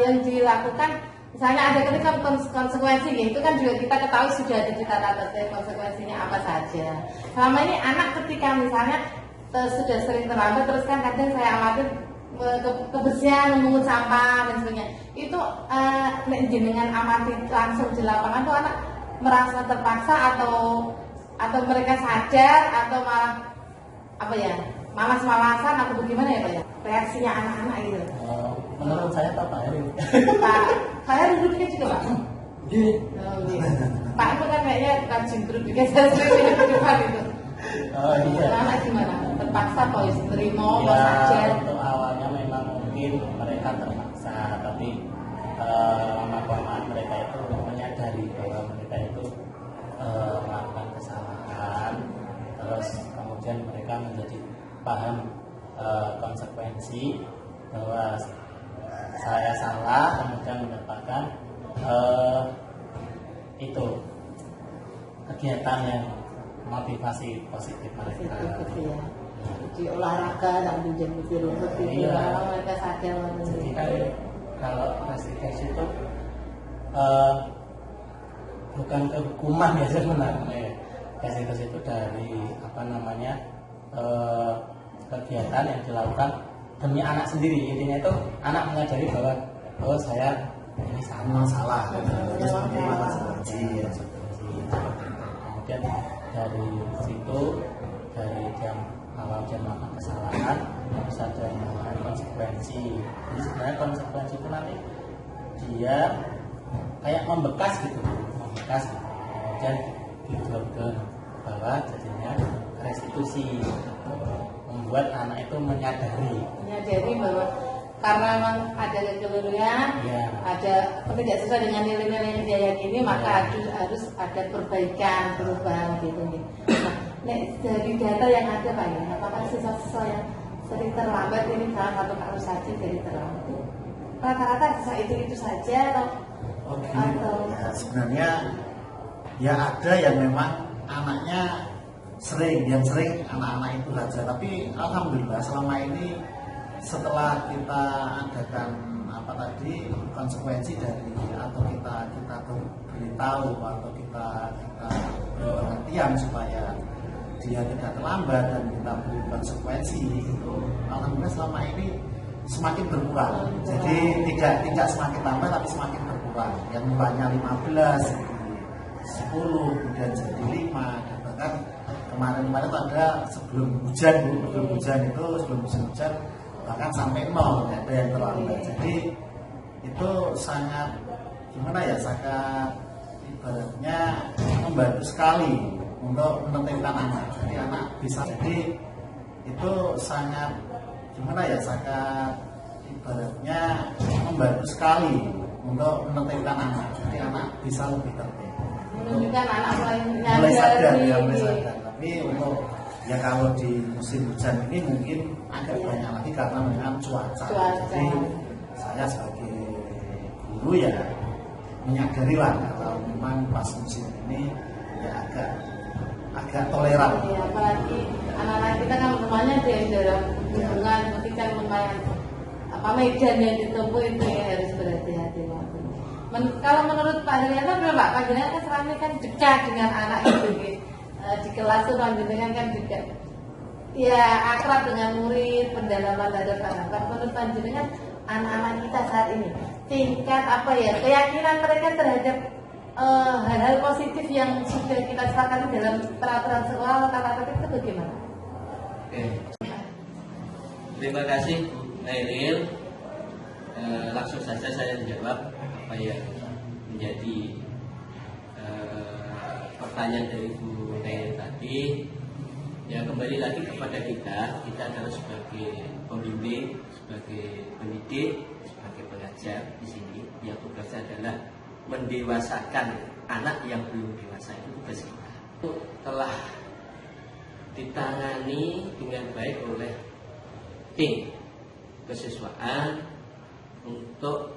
Speaker 5: yang dilakukan misalnya ada ketika konsekuensi itu kan juga kita ketahui sudah ada di tata tertib konsekuensinya apa saja. Selama ini anak ketika misalnya sudah sering terlambat, terus kan kadang saya amati kebersihan, memungut sampah dan sebagainya, itu jenengan amati langsung di lapangan tuh anak merasa terpaksa atau mereka sadar atau malah apa ya, malas-malasan atau bagaimana ya Pak ya, reaksinya anak-anak gitu?
Speaker 6: Menurut saya Pak Heri.
Speaker 5: Pak Heri duduknya juga Pak?
Speaker 6: Gini.
Speaker 5: Pak itu kan kayaknya rajin duduknya, saya sering di depan itu.
Speaker 6: Iya.
Speaker 5: Anak gimana? Terpaksa Pak ya, terima,
Speaker 7: ya,
Speaker 5: saja.
Speaker 7: untuk awalnya memang mungkin mereka terpaksa, tapi lama-kelamaan mereka itu menyadari bahwa mereka itu melakukan kesalahan, terus kemudian mereka menjadi paham konsekuensi bahwa saya salah, kemudian mendapatkan itu kegiatan yang motivasi positif mereka.
Speaker 5: Ya. Di olahraga tak menjadi rumput itu, mereka sadar.
Speaker 7: Jadi kan kalau restitusi itu bukan kehukuman ya sebenarnya. Restitusi itu dari apa namanya kegiatan yang dilakukan demi anak sendiri. Intinya itu anak menyadari bahwa saya ini salah. Kemudian dari situ, dari dia melakukan kesalahan, harus ada yang namanya konsekuensi. Jadi sebenarnya konsekuensi itu nanti dia kayak membekas gitu, kemudian dibetul bahwa jadinya restitusi, membuat anak itu menyadari
Speaker 5: bahwa karena memang ada kekeliruan, ada tidak sesuai dengan nilai-nilai yang dia yakini, maka harus ada perbaikan, perubahan gitu. Nah, Nek dari data yang ada Pak ya, apakah siswa-siswa yang sering terlambat ini salah satu kasus saja dari terlambat? Rata-rata siswa itu saja atau?
Speaker 6: Ya, sebenarnya ya ada yang memang anaknya yang sering anak-anak itu saja. Tapi alhamdulillah selama ini setelah kita adakan konsekuensi dari atau kita beritahu atau kita beri pengertian supaya dia tidak terlambat dan kita beri konsekuensi itu, alhamdulillah selama ini semakin berkurang. Jadi tidak semakin tambah tapi semakin berkurang. Yang mulanya 15 jadi 10 kemudian jadi 5 dan bahkan kemarin itu ada sebelum hujan bahkan sampai 0, ada yang terlambat. Jadi itu sangat sangat ibaratnya membantu sekali untuk menertibkan anak. Jadi anak bisa, jadi itu sangat sangat ibaratnya membantu sekali untuk menertibkan anak. Jadi anak bisa lebih tertib.
Speaker 5: Menunjukkan anak
Speaker 6: mulai sadar. Tapi untuk kalau di musim hujan ini mungkin agak banyak lagi karena dengan cuaca. Jadi saya sebagai guru ya menyadari lah kalau memang pas musim ini ya agak toleran.
Speaker 5: Ya, apalagi anak-anak kita kan rumahnya di dalam hubungan, ketika lumayan medan yang ditempuh itu ya harus berhati-hati. Kalau menurut Pak Haryanto berapa? Pak Haryanto kan selama kan dekat dengan anak itu di kelas itu Pak Haryanto kan juga ya akrab dengan murid, pendalaman terhadap anak. Menurut Pak Haryanto anak-anak kita saat ini tingkat keyakinan mereka terhadap hal-hal positif yang sudah kita sepakati dalam peraturan sekolah tata tertib itu bagaimana?
Speaker 8: Oke. Terima kasih Nailil. Langsung saja saya menjawab apa yang menjadi pertanyaan dari Bu Nailil tadi. Ya, kembali lagi kepada kita adalah sebagai pembimbing, sebagai pendidik, sebagai pengajar di sini, yang tugasnya adalah mendewasakan anak yang belum dewasa. Itu tugas kita. Itu telah ditangani dengan baik oleh tim kesiswaan untuk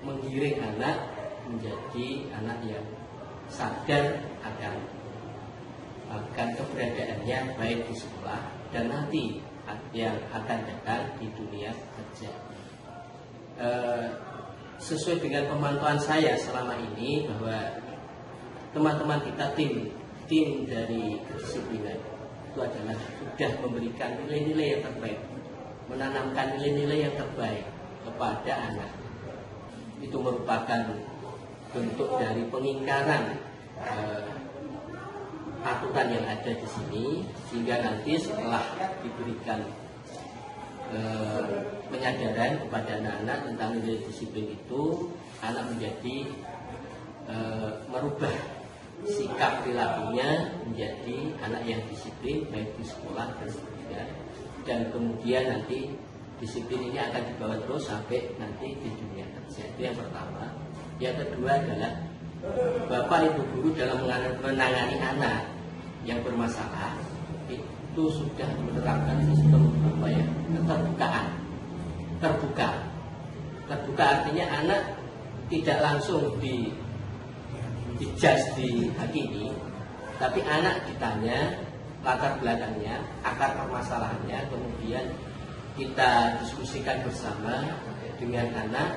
Speaker 8: menggiring anak menjadi anak yang sadar akan keberadaannya baik di sekolah dan nanti yang akan datang di dunia kerja. Sesuai dengan pemantauan saya selama ini bahwa teman-teman kita tim dari kedisiplinan itu adalah sudah memberikan nilai-nilai yang terbaik, menanamkan nilai-nilai yang terbaik kepada anak. Itu merupakan bentuk dari pengingkaran aturan yang ada di sini, sehingga nanti setelah diberikan penyadaran kepada anak-anak tentang nilai disiplin itu, anak menjadi merubah sikap perilakunya menjadi anak yang disiplin baik di sekolah dan seterusnya, dan kemudian nanti disiplin ini akan dibawa terus sampai nanti di dunia kerja. Itu yang pertama. Yang kedua adalah Bapak Ibu guru dalam menangani anak yang bermasalah itu sudah menerapkan sistem keterbukaan. Terbuka artinya anak tidak langsung dijudge, dihakimi, tapi anak ditanya latar belakangnya, akar permasalahannya, kemudian kita diskusikan bersama dengan anak,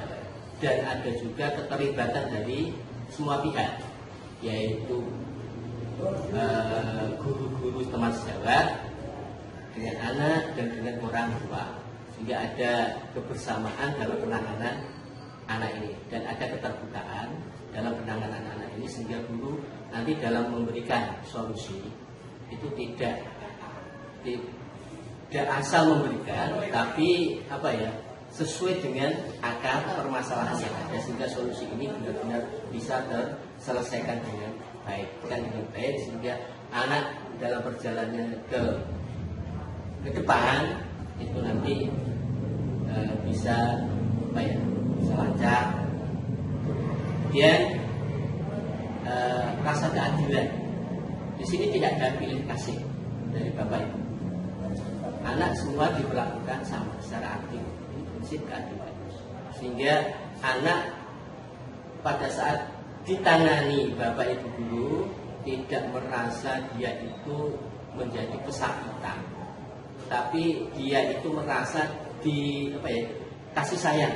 Speaker 8: dan ada juga keterlibatan dari semua pihak, yaitu guru-guru teman sejawat dengan anak dan dengan orang tua, sehingga ada kebersamaan dalam penanganan anak ini dan ada keterbukaan dalam penanganan anak ini, sehingga guru nanti dalam memberikan solusi itu tidak asal memberikan, tapi sesuai dengan akar permasalahan yang ada, sehingga solusi ini benar-benar bisa terselesaikan dengan baik, sehingga anak dalam perjalanannya ke depan itu nanti bisa lancar. Kemudian rasa keadilan di sini tidak ada pilih kasih. dari Bapak Ibu. Anak semua diperlakukan sama secara adil, ini prinsip keadilan. Sehingga anak pada saat ditangani Bapak Ibu guru tidak merasa dia itu menjadi kesakitan, tapi dia itu merasa kasih sayang,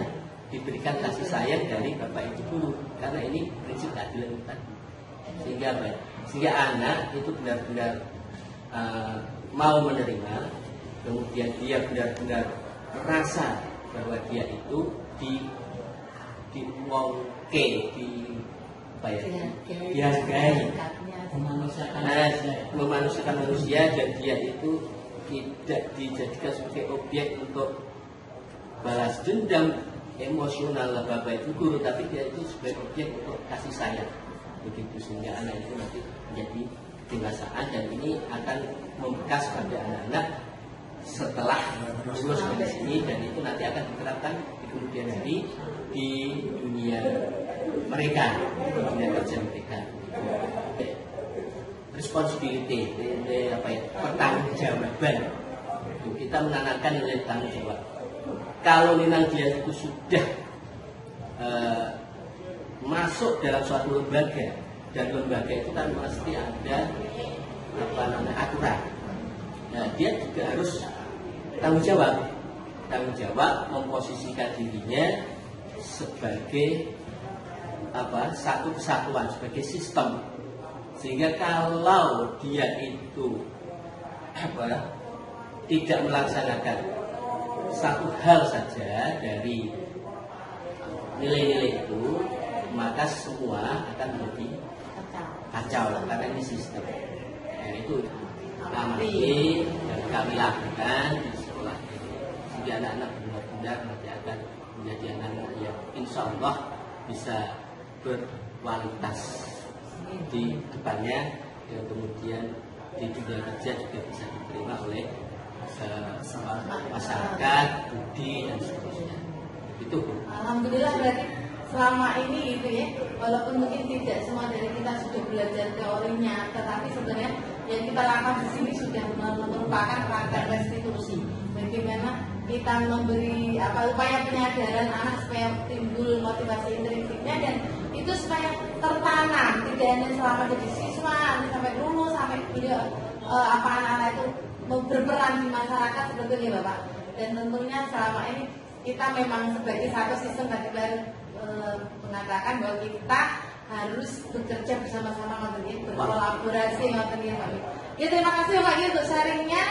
Speaker 8: diberikan kasih sayang dari Bapak Ibu guru, karena ini prinsip keadilan tadi. Sehingga anak itu benar-benar mau menerima, kemudian dia benar-benar merasa bahwa dia itu dihargai, memanusiakan manusia, dan dia itu tidak dijadikan sebagai objek untuk balas dendam emosional Bapak Ibu guru, tapi dia itu sebagai objek untuk kasih sayang. Begitu, sehingga anak itu nanti menjadi kedewasaan, dan ini akan membekas pada anak-anak setelah lulus dari sini, dan itu nanti akan diterapkan di kemudian hari di dunia mereka, di dunia kerja mereka. Responsibility, pertanggungjawaban. Kita menanamkan nilai tanggung jawab. Kalau memang dia itu sudah masuk dalam suatu lembaga, dan lembaga itu kan pasti ada aturan. Nah, dia juga harus tanggung jawab memposisikan dirinya sebagai satu kesatuan, sebagai sistem, sehingga kalau dia itu tidak melaksanakan satu hal saja dari nilai-nilai itu, maka semua akan menjadi kacau, karena ini sistem. Nah, itu amati dan kami lakukan di sekolah ini, sehingga anak-anak benar-benar nanti akan menjadi anak-anak yang insya Allah bisa berkualitas di depannya, dan kemudian di dunia kerja juga bisa diterima oleh masyarakat, budi, dan seterusnya. Itu.
Speaker 5: Alhamdulillah, berarti selama ini itu ya, walaupun mungkin tidak semua dari kita sudah belajar teorinya, tetapi sebenarnya yang kita lakukan di sini sudah merupakan rangkaian restitusi. Bagaimana kita memberi upaya penyadaran anak supaya timbul motivasi intrinsiknya, dan itu supaya tertanam, tidak hanya selama jadi siswa, sampai lulus, sampai beliau anak-anak itu berperan di masyarakat seperti ini, Bapak. Dan tentunya selama ini kita memang sebagai satu sistem tadi mengatakan bahwa kita harus bekerja bersama-sama, berkolaborasi, Pak. Ya, terima kasih Pak untuk sharingnya.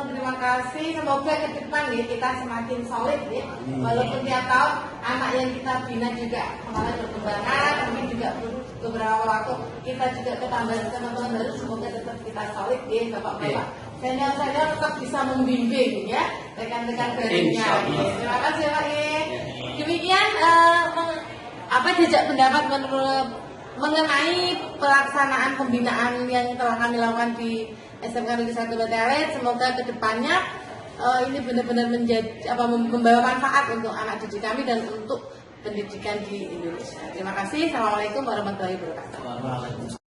Speaker 5: Terima kasih, semoga ke depan ya, kita semakin solid ya. Walaupun tiap tahun anak yang kita bina juga mengalami perkembangan, mungkin juga beberapa waktu kita juga ketambahan teman-teman baru, semoga tetap kita solid ya, Bapak-bapak. Senior-senior tetap bisa membimbing ya rekan-rekan barunya. Terima kasih Pak ya. Demikian jejak pendapat mengenai pelaksanaan pembinaan yang telah kami lakukan di SMK Negeri 1 Batalet. Semoga kedepannya ini benar-benar membawa manfaat untuk anak didik kami dan untuk pendidikan di Indonesia. Terima kasih. Assalamualaikum warahmatullahi wabarakatuh.